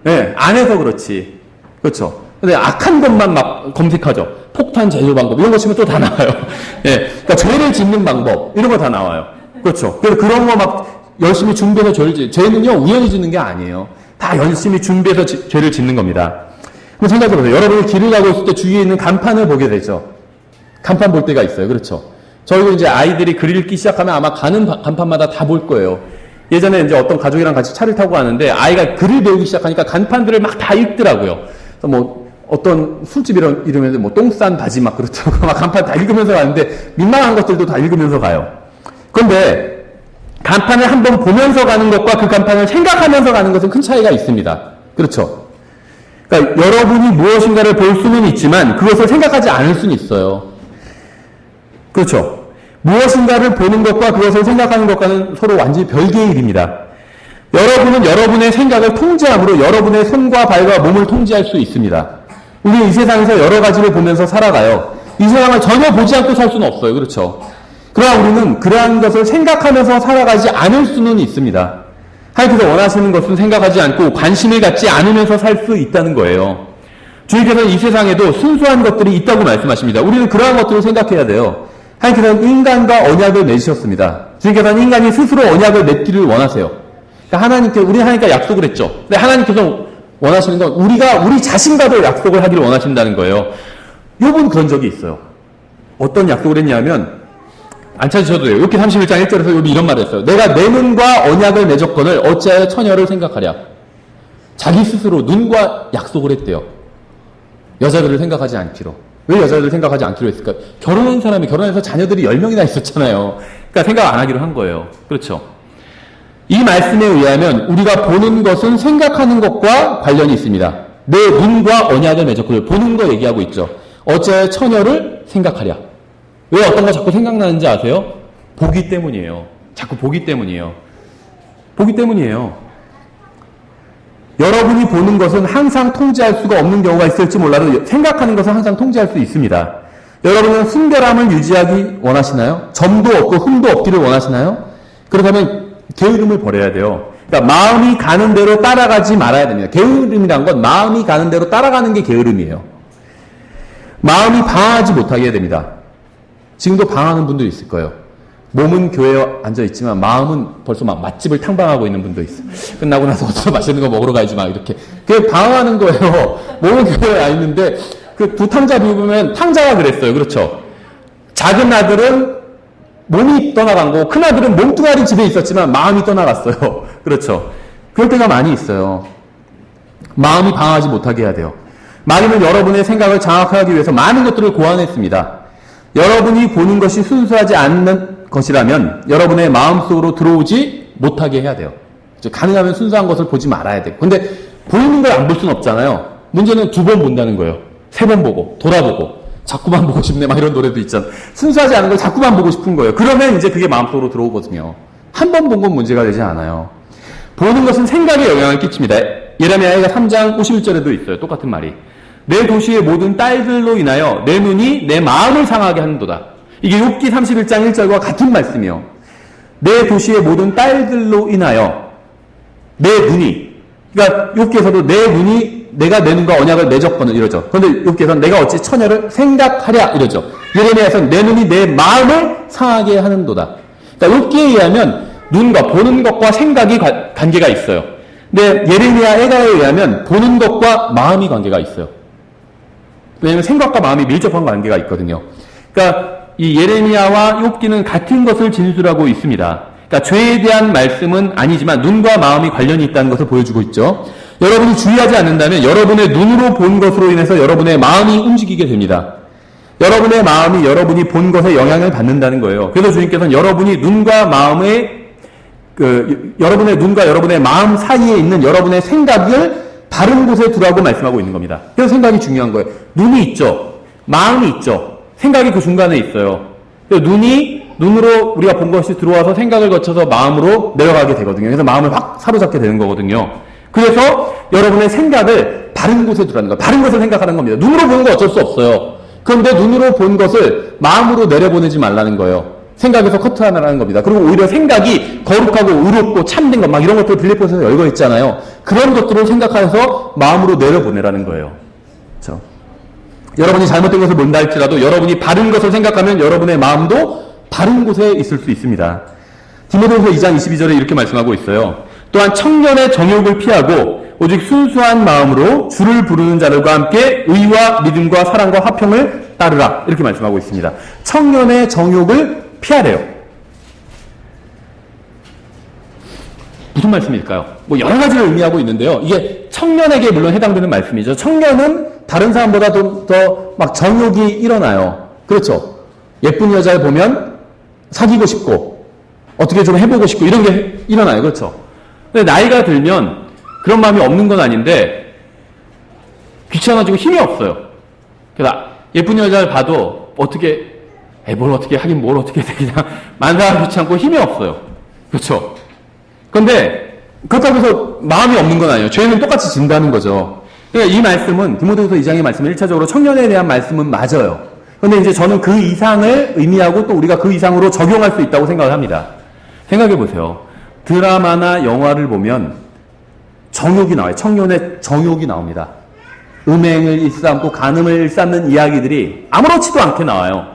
네, 안 해서 그렇지. 그렇죠. 근데 악한 것만 막 검색하죠. 폭탄 제조 방법. 이런 거 치면 또 다 나와요. 예. 네, 그러니까 죄를 짓는 방법. 이런 거 다 나와요. 그렇죠. 그래서 그런 거 막 열심히 준비해서 죄는요, 우연히 짓는 게 아니에요. 다 열심히 준비해서 죄를 짓는 겁니다. 그럼 생각해보세요. 여러분이 길을 가고 있을 때 주위에 있는 간판을 보게 되죠. 간판 볼 때가 있어요. 그렇죠. 저희도 이제 아이들이 글 읽기 시작하면 아마 가는 간판마다 다 볼 거예요. 예전에 이제 어떤 가족이랑 같이 차를 타고 가는데 아이가 글을 배우기 시작하니까 간판들을 막 다 읽더라고요. 그래서 뭐 어떤 술집 이름에서 뭐 똥 싼 바지 막 그렇다고 막 간판 다 읽으면서 가는데 민망한 것들도 다 읽으면서 가요. 그런데 간판을 한번 보면서 가는 것과 그 간판을 생각하면서 가는 것은 큰 차이가 있습니다. 그렇죠? 그러니까 여러분이 무엇인가를 볼 수는 있지만 그것을 생각하지 않을 수는 있어요. 그렇죠? 무엇인가를 보는 것과 그것을 생각하는 것과는 서로 완전히 별개의 일입니다. 여러분은 여러분의 생각을 통제함으로 여러분의 손과 발과 몸을 통제할 수 있습니다. 우리는 이 세상에서 여러 가지를 보면서 살아가요. 이 세상을 전혀 보지 않고 살 수는 없어요. 그렇죠? 그러나 우리는 그러한 것을 생각하면서 살아가지 않을 수는 있습니다. 하나님께서 원하시는 것은 생각하지 않고 관심을 갖지 않으면서 살 수 있다는 거예요. 주님께서는 이 세상에도 순수한 것들이 있다고 말씀하십니다. 우리는 그러한 것들을 생각해야 돼요. 하나님께서는 인간과 언약을 맺으셨습니다. 주님께서는 인간이 스스로 언약을 맺기를 원하세요. 그러니까 우리 하나님과 약속을 했죠. 근데 하나님께서 원하시는 건 우리 자신과도 약속을 하기를 원하신다는 거예요. 욥은 그런 적이 있어요. 어떤 약속을 했냐면 안 찾으셔도 돼요. 욥기 31장 1절에서 욥이 이런 말을 했어요. 내가 내 눈과 언약을 맺었거늘 어찌하여 처녀를 생각하랴. 자기 스스로 눈과 약속을 했대요. 여자들을 생각하지 않기로. 왜 여자들을 생각하지 않기로 했을까? 결혼한 사람이 결혼해서 자녀들이 10명이나 있었잖아요. 그러니까 생각 안 하기로 한 거예요. 그렇죠. 이 말씀에 의하면 우리가 보는 것은 생각하는 것과 관련이 있습니다. 내 눈과 언약을 맺었고 보는 거 얘기하고 있죠. 어째 처녀를 생각하랴. 왜 어떤 거 자꾸 생각나는지 아세요? 보기 때문이에요. 자꾸 보기 때문이에요. 보기 때문이에요. 여러분이 보는 것은 항상 통제할 수가 없는 경우가 있을지 몰라도 생각하는 것은 항상 통제할 수 있습니다. 여러분은 순결함을 유지하기 원하시나요? 점도 없고 흠도 없기를 원하시나요? 그렇다면 게으름을 버려야 돼요. 그러니까 마음이 가는 대로 따라가지 말아야 됩니다. 게으름이란 건 마음이 가는 대로 따라가는 게 게으름이에요. 마음이 방황하지 못하게 해야 됩니다. 지금도 방황하는 분도 있을 거예요. 몸은 교회에 앉아있지만 마음은 벌써 막 맛집을 탕방하고 있는 분도 있어요. 끝나고 나서 어디서 맛있는 거 먹으러 가야지 막 이렇게. 그게 방황하는 거예요. 몸은 교회에 와 있는데 그 두 탕자 비우면 탕자가 그랬어요. 그렇죠. 작은 아들은 몸이 떠나간 거고 큰 아들은 몸뚱아리 집에 있었지만 마음이 떠나갔어요. 그렇죠. 그럴 때가 많이 있어요. 마음이 방황하지 못하게 해야 돼요. 마귀는 여러분의 생각을 장악하기 위해서 많은 것들을 고안했습니다. 여러분이 보는 것이 순수하지 않는 것이라면 여러분의 마음속으로 들어오지 못하게 해야 돼요. 가능하면 순수한 것을 보지 말아야 돼요. 근데 보이는 걸 안 볼 수는 없잖아요. 문제는 2번 본다는 거예요. 3번 보고 돌아보고 자꾸만 보고 싶네 막 이런 노래도 있잖아. 순수하지 않은 걸 자꾸만 보고 싶은 거예요. 그러면 이제 그게 마음속으로 들어오거든요. 한 번 본 건 문제가 되지 않아요. 보는 것은 생각에 영향을 끼칩니다. 예레미야가 3장 51절에도 있어요. 똑같은 말이. 내 도시의 모든 딸들로 인하여 내 눈이 내 마음을 상하게 하는도다. 이게 욥기 31장 1절과 같은 말씀이요. 내 도시의 모든 딸들로 인하여 내 눈이, 그러니까 욥기에서도 내 눈이 내가 내 눈과 언약을 맺었거든 이러죠. 그런데 욥기에서는 내가 어찌 처녀를 생각하랴 이러죠. 예레미야에서는 내 눈이 내 마음을 상하게 하는도다. 그러니까 욥기에 의하면 눈과 보는 것과 생각이 관계가 있어요. 근데 예레미야 애가에 의하면 보는 것과 마음이 관계가 있어요. 왜냐하면 생각과 마음이 밀접한 관계가 있거든요. 그러니까 이 예레미야와 욥기는 같은 것을 진술하고 있습니다. 그러니까 죄에 대한 말씀은 아니지만 눈과 마음이 관련이 있다는 것을 보여주고 있죠. 여러분이 주의하지 않는다면 여러분의 눈으로 본 것으로 인해서 여러분의 마음이 움직이게 됩니다. 여러분의 마음이 여러분이 본 것에 영향을 받는다는 거예요. 그래서 주님께서는 여러분이 눈과 마음의 여러분의 눈과 여러분의 마음 사이에 있는 여러분의 생각을 다른 곳에 두라고 말씀하고 있는 겁니다. 그래서 생각이 중요한 거예요. 눈이 있죠. 마음이 있죠. 생각이 그 중간에 있어요. 눈으로 우리가 본 것이 들어와서 생각을 거쳐서 마음으로 내려가게 되거든요. 그래서 마음을 확 사로잡게 되는 거거든요. 그래서 여러분의 생각을 다른 곳에 두라는 거예요. 다른 것을 생각하는 겁니다. 눈으로 보는 거 어쩔 수 없어요. 그런데 눈으로 본 것을 마음으로 내려보내지 말라는 거예요. 생각에서 커트하라는 겁니다. 그리고 오히려 생각이 거룩하고 의롭고 참된 것, 막 이런 것들 빌립보서에서 열거 있잖아요. 그런 것들을 생각해서 마음으로 내려보내라는 거예요. 그렇죠? 여러분이 잘못된 것을 본다 할지라도 여러분이 바른 것을 생각하면 여러분의 마음도 바른 곳에 있을 수 있습니다. 디모데후서 2장 22절에 이렇게 말씀하고 있어요. 또한 청년의 정욕을 피하고 오직 순수한 마음으로 주를 부르는 자들과 함께 의와 믿음과 사랑과 화평을 따르라. 이렇게 말씀하고 있습니다. 청년의 정욕을 피하래요. 무슨 말씀일까요? 뭐 여러 가지를 의미하고 있는데요. 이게 청년에게 물론 해당되는 말씀이죠. 청년은 다른 사람보다 더 막 정욕이 일어나요. 그렇죠? 예쁜 여자를 보면 사귀고 싶고 어떻게 좀 해보고 싶고 이런 게 일어나요. 그렇죠? 근데 나이가 들면 그런 마음이 없는 건 아닌데 귀찮아지고 힘이 없어요. 그래서 예쁜 여자를 봐도 뭘 어떻게 하긴 뭘 어떻게 해. 그냥 만사가 귀찮고 힘이 없어요. 그렇죠? 그런데 그렇다고 해서 마음이 없는 건 아니에요. 죄는 똑같이 진다는 거죠. 그러니까 이 말씀은 디모데후서 2장의 말씀은 1차적으로 청년에 대한 말씀은 맞아요. 그런데 이제 저는 그 이상을 의미하고 또 우리가 그 이상으로 적용할 수 있다고 생각을 합니다. 생각해 보세요. 드라마나 영화를 보면 정욕이 나와요. 청년의 정욕이 나옵니다. 음행을 일삼고 간음을 일삼는 이야기들이 아무렇지도 않게 나와요.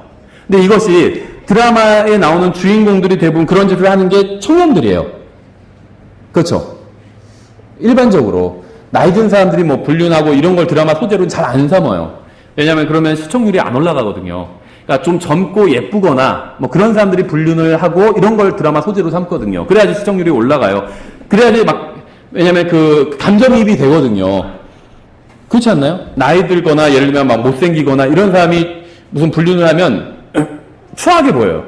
근데 이것이 드라마에 나오는 주인공들이 대부분 그런 짓을 하는 게 청년들이에요. 그렇죠? 일반적으로 나이 든 사람들이 뭐 불륜하고 이런 걸 드라마 소재로는 잘 안 삼아요. 왜냐하면 그러면 시청률이 안 올라가거든요. 그러니까 좀 젊고 예쁘거나 뭐 그런 사람들이 불륜을 하고 이런 걸 드라마 소재로 삼거든요. 그래야지 시청률이 올라가요. 그래야지 왜냐면 그 감정이입이 되거든요. 그렇지 않나요? 나이 들거나 예를 들면 막 못생기거나 이런 사람이 무슨 불륜을 하면 추하게 보여요.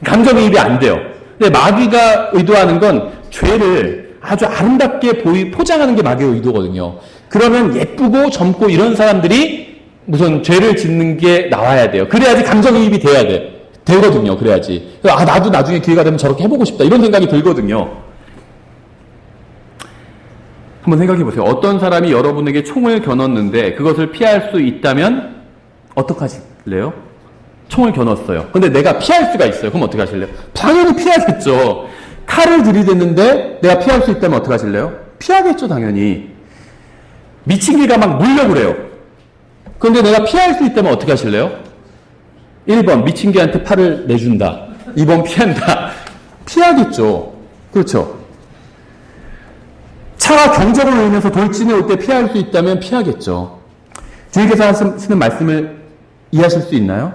감정이입이 안 돼요. 근데 마귀가 의도하는 건 죄를 아주 아름답게 포장하는 게 마귀의 의도거든요. 그러면 예쁘고 젊고 이런 사람들이 무슨 죄를 짓는 게 나와야 돼요. 그래야지 감정이입이 되거든요. 그래야지. 나도 나중에 기회가 되면 저렇게 해보고 싶다. 이런 생각이 들거든요. 한번 생각해 보세요. 어떤 사람이 여러분에게 총을 겨눴는데 그것을 피할 수 있다면 어떡하실래요? 총을 겨눴어요. 근데 내가 피할 수가 있어요. 그럼 어떻게 하실래요? 당연히 피하겠죠. 칼을 들이댔는데 내가 피할 수 있다면 어떻게 하실래요? 피하겠죠, 당연히. 미친 개가 막 물려고 그래요. 그런데 내가 피할 수 있다면 어떻게 하실래요? 1번, 미친 개한테 팔을 내준다. 2번, 피한다. 피하겠죠. 그렇죠. 차가 경적을 울리면서 돌진해 올 때 피할 수 있다면 피하겠죠. 주님께서 쓰는 말씀을 이해하실 수 있나요?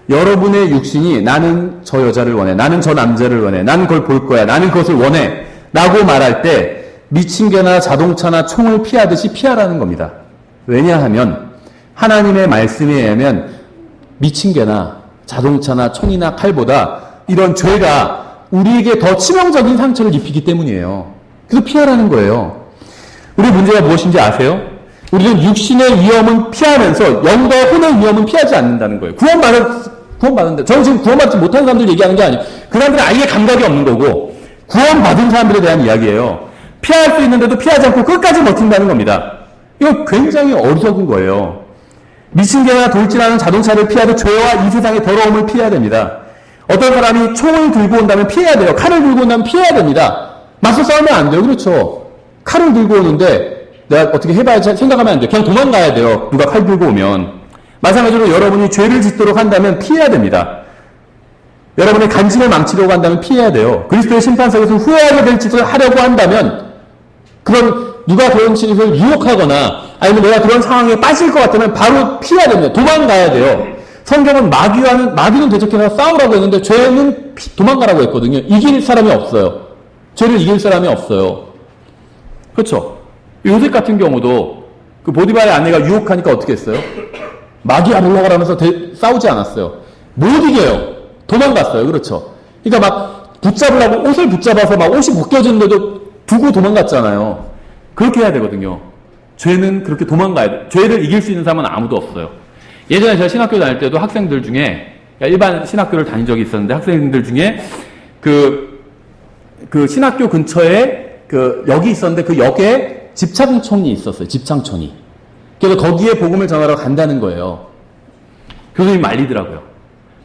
여러분의 육신이 나는 저 여자를 원해, 나는 저 남자를 원해, 나는 그걸 볼 거야, 나는 그것을 원해 라고 말할 때 미친 개나 자동차나 총을 피하듯이 피하라는 겁니다. 왜냐하면 하나님의 말씀에 의하면 미친 개나 자동차나 총이나 칼보다 이런 죄가 우리에게 더 치명적인 상처를 입히기 때문이에요. 그래서 피하라는 거예요. 우리 문제가 무엇인지 아세요? 우리는 육신의 위험은 피하면서 영과 혼의 위험은 피하지 않는다는 거예요. 구원받는데 저는 지금 구원받지 못한 사람들 얘기하는 게 아니에요. 그 사람들은 아예 감각이 없는 거고 구원받은 사람들에 대한 이야기예요. 피할 수 있는데도 피하지 않고 끝까지 버틴다는 겁니다. 이거 굉장히 어리석은 거예요. 미친 개나 돌진하는 자동차를 피하도 죄와 이 세상의 더러움을 피해야 됩니다. 어떤 사람이 총을 들고 온다면 피해야 돼요. 칼을 들고 온다면 피해야 됩니다. 맞서 싸우면 안 돼요. 그렇죠. 칼을 들고 오는데 내가 어떻게 해봐야지 생각하면 안 돼요. 그냥 도망가야 돼요. 누가 칼 들고 오면. 마찬가지로 여러분이 죄를 짓도록 한다면 피해야 됩니다. 여러분의 간증을 망치려고 한다면 피해야 돼요. 그리스도의 심판석에서 후회하게 될 짓을 하려고 한다면 누가 그런 짓을 유혹하거나 아니면 내가 그런 상황에 빠질 것 같다면 바로 피해야 됩니다. 도망가야 돼요. 성경은 마귀는 대적해서 싸우라고 했는데 죄는 도망가라고 했거든요. 이길 사람이 없어요. 죄를 이길 사람이 없어요. 그렇죠? 요셉 같은 경우도 그 보디발의 아내가 유혹하니까 어떻게 했어요? 마귀야 올라가라면서 싸우지 않았어요. 못 이겨요. 도망갔어요. 그렇죠? 그러니까 막 붙잡으려고 옷을 붙잡아서 막 옷이 벗겨지는데도 두고 도망갔잖아요. 그렇게 해야 되거든요. 죄는 그렇게 도망가야 돼. 죄를 이길 수 있는 사람은 아무도 없어요. 예전에 제가 신학교 다닐 때도 학생들 중에 일반 신학교를 다닌 적이 있었는데 학생들 중에 그 신학교 근처에 역이 있었는데 그 역에 집창촌이 있었어요. 집창촌이. 그래서 거기에 복음을 전하러 간다는 거예요. 교수님이 말리더라고요.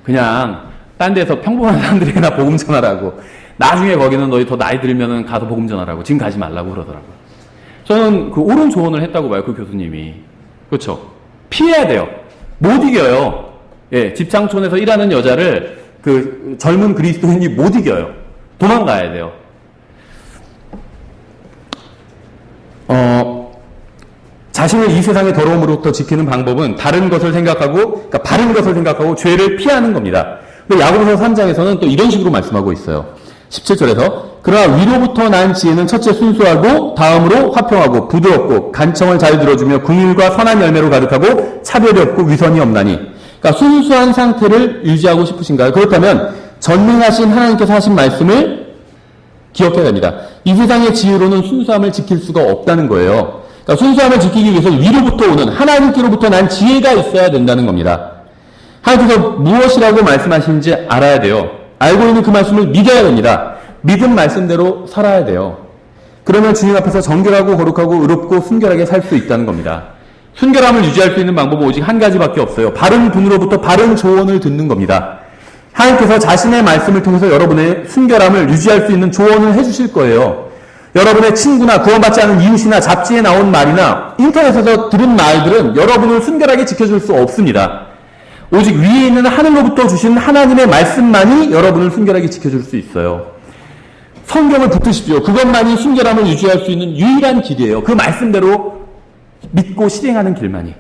그냥 딴 데서 평범한 사람들에게나 복음 전하라고. 나중에 거기는 너희 더 나이 들면은 가서 복음 전하라고. 지금 가지 말라고 그러더라고요. 저는 그 옳은 조언을 했다고 봐요. 그 교수님이. 그렇죠. 피해야 돼요. 못 이겨요. 예, 집창촌에서 일하는 여자를 그 젊은 그리스도인이 못 이겨요. 도망가야 돼요. 자신을 이 세상의 더러움으로부터 지키는 방법은 바른 것을 생각하고 죄를 피하는 겁니다. 근데 야고보서 3장에서는 또 이런 식으로 말씀하고 있어요. 17절에서 그러나 위로부터 난 지혜는 첫째 순수하고 다음으로 화평하고 부드럽고 간청을 잘 들어주며 긍휼과 선한 열매로 가득하고 차별이 없고 위선이 없나니. 그러니까 순수한 상태를 유지하고 싶으신가요? 그렇다면 전능하신 하나님께서 하신 말씀을 기억해야 됩니다. 이 세상의 지혜로는 순수함을 지킬 수가 없다는 거예요. 그러니까 순수함을 지키기 위해서 위로부터 오는 하나님께로부터 난 지혜가 있어야 된다는 겁니다. 하나님께서 무엇이라고 말씀하시는지 알아야 돼요. 알고 있는 그 말씀을 믿어야 됩니다. 믿은 말씀대로 살아야 돼요. 그러면 주님 앞에서 정결하고 거룩하고 의롭고 순결하게 살 수 있다는 겁니다. 순결함을 유지할 수 있는 방법은 오직 한 가지밖에 없어요. 바른 분으로부터 바른 조언을 듣는 겁니다. 하나님께서 자신의 말씀을 통해서 여러분의 순결함을 유지할 수 있는 조언을 해주실 거예요. 여러분의 친구나 구원받지 않은 이웃이나 잡지에 나온 말이나 인터넷에서 들은 말들은 여러분을 순결하게 지켜줄 수 없습니다. 오직 위에 있는 하늘로부터 주신 하나님의 말씀만이 여러분을 순결하게 지켜줄 수 있어요. 성경을 붙드십시오. 그것만이 순결함을 유지할 수 있는 유일한 길이에요. 그 말씀대로 믿고 실행하는 길만이.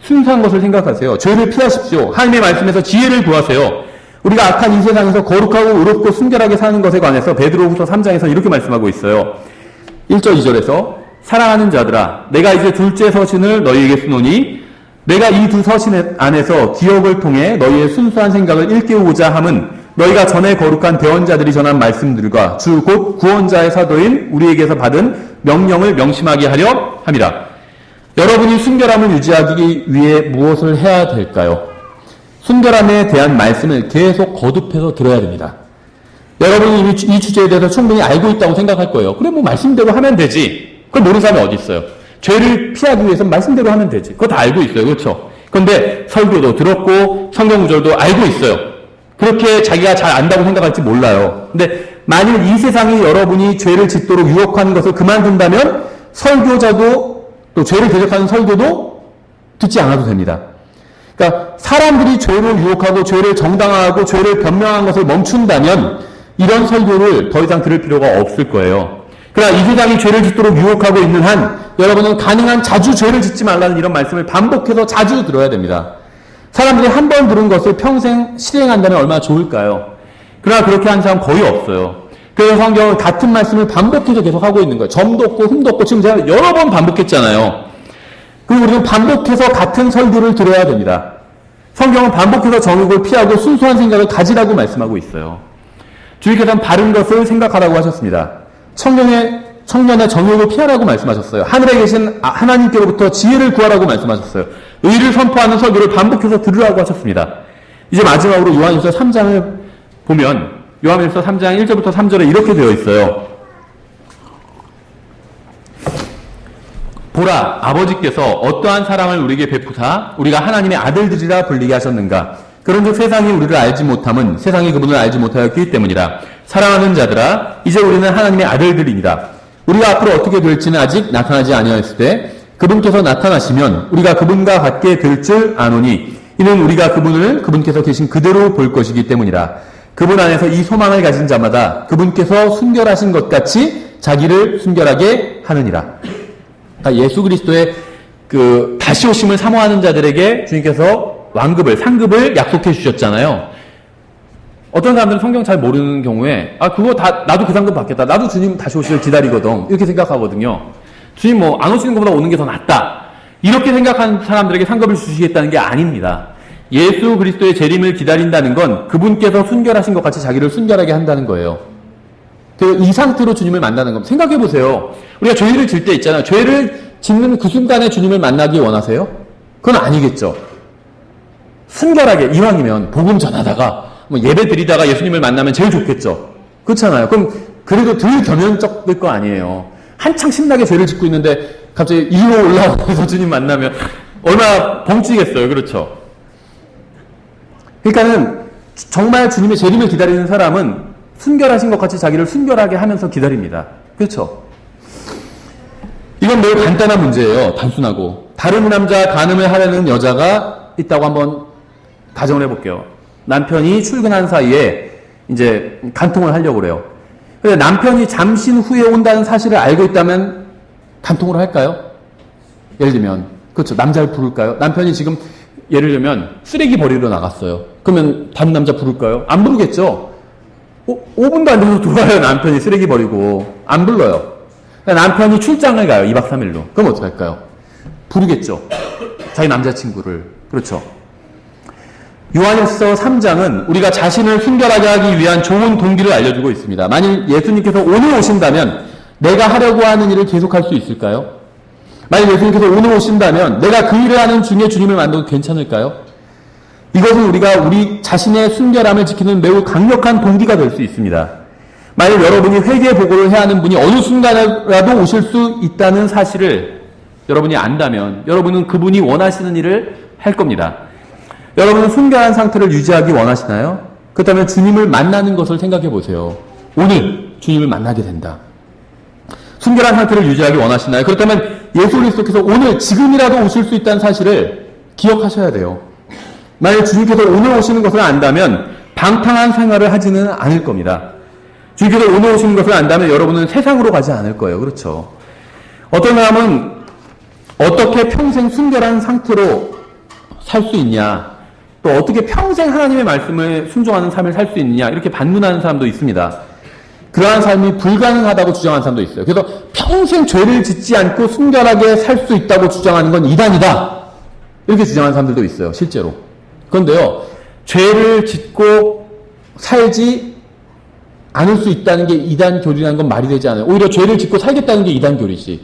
순수한 것을 생각하세요. 죄를 피하십시오. 하나님의 말씀에서 지혜를 구하세요. 우리가 악한 이 세상에서 거룩하고 의롭고 순결하게 사는 것에 관해서 베드로후서 3장에서 이렇게 말씀하고 있어요. 1절 2절에서 사랑하는 자들아, 내가 이제 둘째 서신을 너희에게 쓰노니 내가 이 두 서신 안에서 기억을 통해 너희의 순수한 생각을 일깨우고자 함은 너희가 전에 거룩한 대언자들이 전한 말씀들과 주 곧 구원자의 사도인 우리에게서 받은 명령을 명심하게 하려 함이라. 여러분이 순결함을 유지하기 위해 무엇을 해야 될까요? 순결함에 대한 말씀을 계속 거듭해서 들어야 됩니다. 여러분이 이미 이 주제에 대해서 충분히 알고 있다고 생각할 거예요. 그래, 뭐 말씀대로 하면 되지. 그걸 모르는 사람이 어디 있어요? 죄를 피하기 위해서는 말씀대로 하면 되지. 그거 다 알고 있어요. 그렇죠? 그런데 설교도 들었고 성경 구절도 알고 있어요. 그렇게 자기가 잘 안다고 생각할지 몰라요. 근데 만일 이 세상이 여러분이 죄를 짓도록 유혹하는 것을 그만둔다면 설교자도 또 죄를 대적하는 설교도 듣지 않아도 됩니다. 그러니까 사람들이 죄를 유혹하고 죄를 정당화하고 죄를 변명한 것을 멈춘다면 이런 설교를 더 이상 들을 필요가 없을 거예요. 그러나 이 세상이 죄를 짓도록 유혹하고 있는 한 여러분은 가능한 자주 죄를 짓지 말라는 이런 말씀을 반복해서 자주 들어야 됩니다. 사람들이 한 번 들은 것을 평생 실행한다면 얼마나 좋을까요? 그러나 그렇게 하는 사람 거의 없어요. 그래서 성경은 같은 말씀을 반복해서 계속 하고 있는 거예요. 점도 없고 흠도 없고 지금 제가 여러 번 반복했잖아요. 그리고 우리는 반복해서 같은 설교를 들어야 됩니다. 성경은 반복해서 정욕을 피하고 순수한 생각을 가지라고 말씀하고 있어요. 주님께서는 바른 것을 생각하라고 하셨습니다. 청년의 정욕을 피하라고 말씀하셨어요. 하늘에 계신 하나님께로부터 지혜를 구하라고 말씀하셨어요. 의를 선포하는 설교를 반복해서 들으라고 하셨습니다. 이제 마지막으로 요한일서 3장을 보면 요한일서 3장 1절부터 3절에 이렇게 되어 있어요. 보라, 아버지께서 어떠한 사랑을 우리에게 베푸사 우리가 하나님의 아들들이라 불리게 하셨는가. 그런즉 세상이 우리를 알지 못함은 세상이 그분을 알지 못하였기 때문이라. 사랑하는 자들아, 이제 우리는 하나님의 아들들입니다. 우리가 앞으로 어떻게 될지는 아직 나타나지 아니하였을 때 그분께서 나타나시면 우리가 그분과 같게 될 줄 아노니 이는 우리가 그분께서 계신 그대로 볼 것이기 때문이라. 그분 안에서 이 소망을 가진 자마다 그분께서 순결하신 것 같이 자기를 순결하게 하느니라. 예수 그리스도의 그 다시 오심을 사모하는 자들에게 주님께서 상급을 약속해 주셨잖아요. 어떤 사람들은 성경 잘 모르는 경우에 그거 다 나도 그 상급 받겠다. 나도 주님 다시 오시길 기다리거든. 이렇게 생각하거든요. 주님 안 오시는 것보다 오는 게 더 낫다. 이렇게 생각하는 사람들에게 상급을 주시겠다는 게 아닙니다. 예수 그리스도의 재림을 기다린다는 건 그분께서 순결하신 것 같이 자기를 순결하게 한다는 거예요. 이 상태로 주님을 만나는 겁니다. 생각해 보세요. 우리가 죄를 질 때 있잖아요. 죄를 짓는 그 순간에 주님을 만나기 원하세요? 그건 아니겠죠. 순결하게 이왕이면 복음 전하다가 예배 드리다가 예수님을 만나면 제일 좋겠죠. 그렇잖아요. 그럼 그래도 덜 겸연쩍될 거 아니에요. 한창 신나게 죄를 짓고 있는데 갑자기 위로 올라와서 주님 만나면 얼마나 벙찌겠어요. 그렇죠. 그러니까는 정말 주님의 재림을 기다리는 사람은 순결하신 것 같이 자기를 순결하게 하면서 기다립니다. 그렇죠. 이건 매우 간단한 문제예요. 단순하고. 다른 남자 간음을 하려는 여자가 있다고 한번 가정을 해볼게요. 남편이 출근한 사이에 이제 간통을 하려고 그래요. 근데 남편이 잠시 후에 온다는 사실을 알고 있다면 간통을 할까요? 예를 들면 그렇죠. 남자를 부를까요? 남편이 지금 예를 들면 쓰레기 버리러 나갔어요. 그러면 다른 남자 부를까요? 안 부르겠죠. 5분도 안 돼서 돌아와요. 남편이 쓰레기 버리고 안 불러요. 남편이 출장을 가요. 2박 3일로. 그럼 어떻게 할까요? 부르겠죠. 자기 남자친구를. 그렇죠. 요한일서 3장은 우리가 자신을 순결하게 하기 위한 좋은 동기를 알려주고 있습니다. 만일 예수님께서 오늘 오신다면 내가 하려고 하는 일을 계속할 수 있을까요? 만일 예수님께서 오늘 오신다면 내가 그 일을 하는 중에 주님을 만나도 괜찮을까요? 이것은 우리가 우리 자신의 순결함을 지키는 매우 강력한 동기가 될 수 있습니다. 만일 여러분이 회개 보고를 해야 하는 분이 어느 순간에라도 오실 수 있다는 사실을 여러분이 안다면 여러분은 그분이 원하시는 일을 할 겁니다. 여러분은 순결한 상태를 유지하기 원하시나요? 그렇다면 주님을 만나는 것을 생각해 보세요. 오늘 주님을 만나게 된다. 순결한 상태를 유지하기 원하시나요? 그렇다면 예수 그리스도께서 오늘 지금이라도 오실 수 있다는 사실을 기억하셔야 돼요. 만약 주님께서 오늘 오시는 것을 안다면 방탕한 생활을 하지는 않을 겁니다. 주님께서 오늘 오시는 것을 안다면 여러분은 세상으로 가지 않을 거예요. 그렇죠? 어떤 사람은 어떻게 평생 순결한 상태로 살 수 있냐, 또 어떻게 평생 하나님의 말씀을 순종하는 삶을 살 수 있느냐, 이렇게 반문하는 사람도 있습니다. 그러한 삶이 불가능하다고 주장하는 사람도 있어요. 그래서 평생 죄를 짓지 않고 순결하게 살 수 있다고 주장하는 건 이단이다. 이렇게 주장하는 사람들도 있어요. 실제로. 그런데요. 죄를 짓고 살지 않을 수 있다는 게 이단교리라는 건 말이 되지 않아요. 오히려 죄를 짓고 살겠다는 게 이단교리지.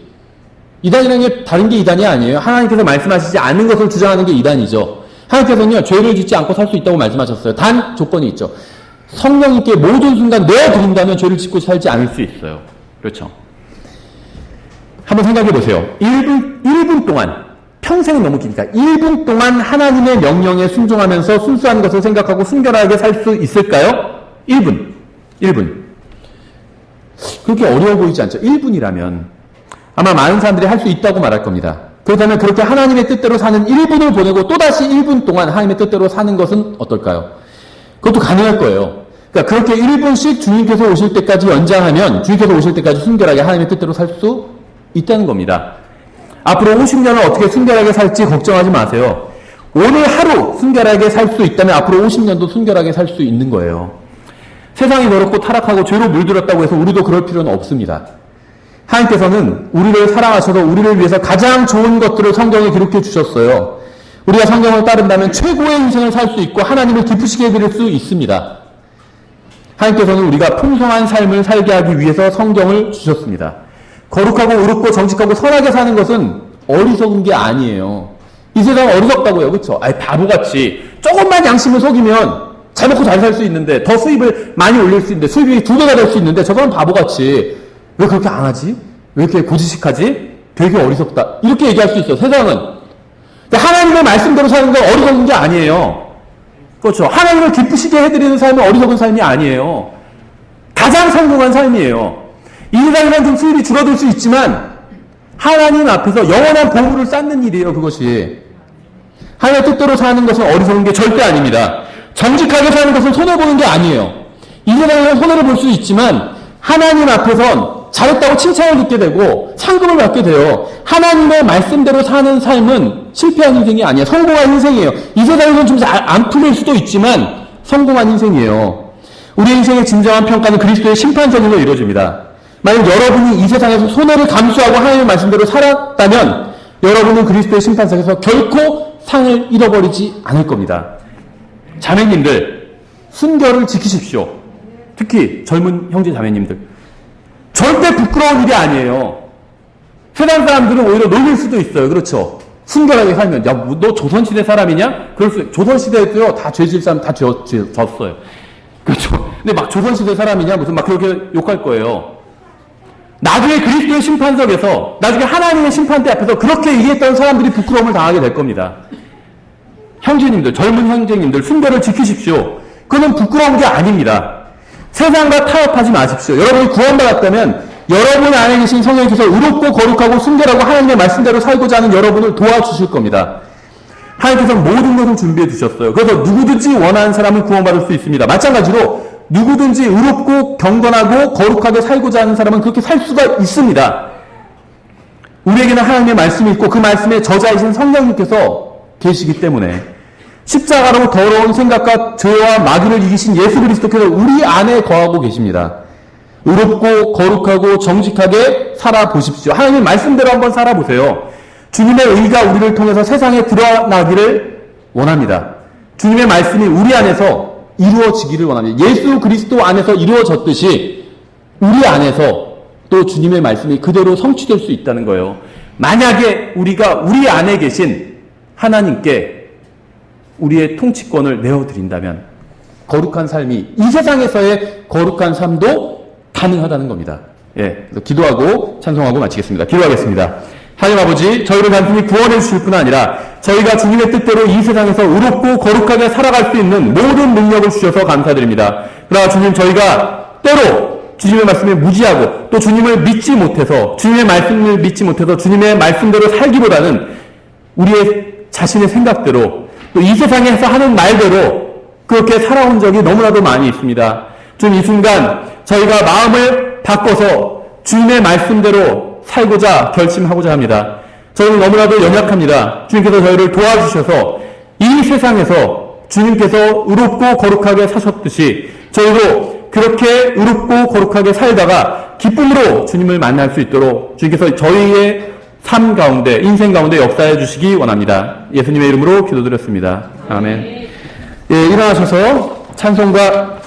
이단이라는 게 다른 게 이단이 아니에요. 하나님께서 말씀하시지 않은 것을 주장하는 게 이단이죠. 하나님께서는요. 죄를 짓지 않고 살 수 있다고 말씀하셨어요. 단 조건이 있죠. 성령님께 모든 순간 내어드린다면 죄를 짓고 살지 않을 수 있어요. 그렇죠. 한번 생각해 보세요. 1분 동안, 평생은 너무 기니까 1분 동안 하나님의 명령에 순종하면서 순수한 것을 생각하고 순결하게 살 수 있을까요? 1분. 그렇게 어려워 보이지 않죠? 1분이라면 아마 많은 사람들이 할 수 있다고 말할 겁니다. 그렇다면 그렇게 하나님의 뜻대로 사는 1분을 보내고 또다시 1분 동안 하나님의 뜻대로 사는 것은 어떨까요? 그것도 가능할 거예요. 그러니까 그렇게 1분씩 주님께서 오실 때까지 연장하면 주님께서 오실 때까지 순결하게 하나님의 뜻대로 살 수 있다는 겁니다. 앞으로 50년을 어떻게 순결하게 살지 걱정하지 마세요. 오늘 하루 순결하게 살 수 있다면 앞으로 50년도 순결하게 살 수 있는 거예요. 세상이 더럽고 타락하고 죄로 물들었다고 해서 우리도 그럴 필요는 없습니다. 하나님께서는 우리를 사랑하셔서 우리를 위해서 가장 좋은 것들을 성경에 기록해 주셨어요. 우리가 성경을 따른다면 최고의 인생을 살 수 있고 하나님을 기쁘시게 해드릴 수 있습니다. 하나님께서는 우리가 풍성한 삶을 살게 하기 위해서 성경을 주셨습니다. 거룩하고 의롭고 정직하고 선하게 사는 것은 어리석은 게 아니에요. 이 세상 어리석다고요. 그렇죠? 아이 바보같이 조금만 양심을 속이면 잘 먹고 잘 살 수 있는데 더 수입을 많이 올릴 수 있는데 수입이 2배가 될 수 있는데 저 사람 바보같이 왜 그렇게 안 하지? 왜 이렇게 고지식하지? 되게 어리석다. 이렇게 얘기할 수 있어요. 세상은. 근데 하나님의 말씀대로 사는 건 어리석은 게 아니에요. 그렇죠. 하나님을 기쁘시게 해드리는 삶은 어리석은 삶이 아니에요. 가장 성공한 삶이에요. 이 세상에는 좀 수입이 줄어들 수 있지만 하나님 앞에서 영원한 보물을 쌓는 일이에요. 그것이. 하나님의 뜻대로 사는 것은 어리석은 게 절대 아닙니다. 정직하게 사는 것은 손해보는 게 아니에요. 이 세상에는 손해를 볼 수 있지만 하나님 앞에선 잘했다고 칭찬을 듣게 되고 상급을 받게 돼요. 하나님의 말씀대로 사는 삶은 실패한 인생이 아니에요. 성공한 인생이에요. 이 세상에서는 좀 안 풀릴 수도 있지만 성공한 인생이에요. 우리의 인생의 진정한 평가는 그리스도의 심판전으로 이루어집니다. 만약 여러분이 이 세상에서 손해를 감수하고 하나님의 말씀대로 살았다면 여러분은 그리스도의 심판석에서 결코 상을 잃어버리지 않을 겁니다. 자매님들, 순결을 지키십시오. 특히 젊은 형제 자매님들. 절대 부끄러운 일이 아니에요. 세상 사람들은 오히려 놀릴 수도 있어요. 그렇죠? 순결하게 살면 야, 너 조선시대 사람이냐? 그럴 수 조선시대에도요. 다 죄질 사람 다 졌어요. 그렇죠? 근데 막 조선시대 사람이냐? 무슨 막 그렇게 욕할 거예요. 나중에 그리스도의 심판석에서 나중에 하나님의 심판대 앞에서 그렇게 얘기했던 사람들이 부끄러움을 당하게 될 겁니다. 형제님들, 젊은 형제님들 순결을 지키십시오. 그건 부끄러운 게 아닙니다. 세상과 타협하지 마십시오. 여러분이 구원받았다면 여러분 안에 계신 성령께서 의롭고 거룩하고 순결하고 하나님의 말씀대로 살고자 하는 여러분을 도와주실 겁니다. 하나님께서 모든 것을 준비해 주셨어요. 그래서 누구든지 원하는 사람은 구원받을 수 있습니다. 마찬가지로 누구든지 의롭고 경건하고 거룩하게 살고자 하는 사람은 그렇게 살 수가 있습니다. 우리에게는 하나님의 말씀이 있고 그 말씀의 저자이신 성령님께서 계시기 때문에 십자가로 더러운 생각과 죄와 마귀를 이기신 예수 그리스도께서 우리 안에 거하고 계십니다. 의롭고 거룩하고 정직하게 살아보십시오. 하나님의 말씀대로 한번 살아보세요. 주님의 의가 우리를 통해서 세상에 드러나기를 원합니다. 주님의 말씀이 우리 안에서 이루어지기를 원합니다. 예수 그리스도 안에서 이루어졌듯이 우리 안에서 또 주님의 말씀이 그대로 성취될 수 있다는 거예요. 만약에 우리가 우리 안에 계신 하나님께 우리의 통치권을 내어드린다면 거룩한 삶이 이 세상에서의 거룩한 삶도 가능하다는 겁니다. 예, 그래서 기도하고 찬송하고 마치겠습니다. 기도하겠습니다. 하나님 아버지, 저희를 단순히 구원해 주실 뿐 아니라 저희가 주님의 뜻대로 이 세상에서 의롭고 거룩하게 살아갈 수 있는 모든 능력을 주셔서 감사드립니다. 그러나 주님, 저희가 때로 주님의 말씀에 무지하고 또 주님을 믿지 못해서 주님의 말씀을 믿지 못해서 주님의 말씀대로 살기보다는 우리의 자신의 생각대로 또 이 세상에서 하는 말대로 그렇게 살아온 적이 너무나도 많이 있습니다. 주님, 이 순간 저희가 마음을 바꿔서 주님의 말씀대로 살고자 결심하고자 합니다. 저희는 너무나도 연약합니다. 주님께서 저희를 도와주셔서 이 세상에서 주님께서 의롭고 거룩하게 사셨듯이 저희도 그렇게 의롭고 거룩하게 살다가 기쁨으로 주님을 만날 수 있도록 주님께서 저희의 삶 가운데, 인생 가운데 역사해 주시기 원합니다. 예수님의 이름으로 기도드렸습니다. 아멘. 예, 일어나셔서 찬송가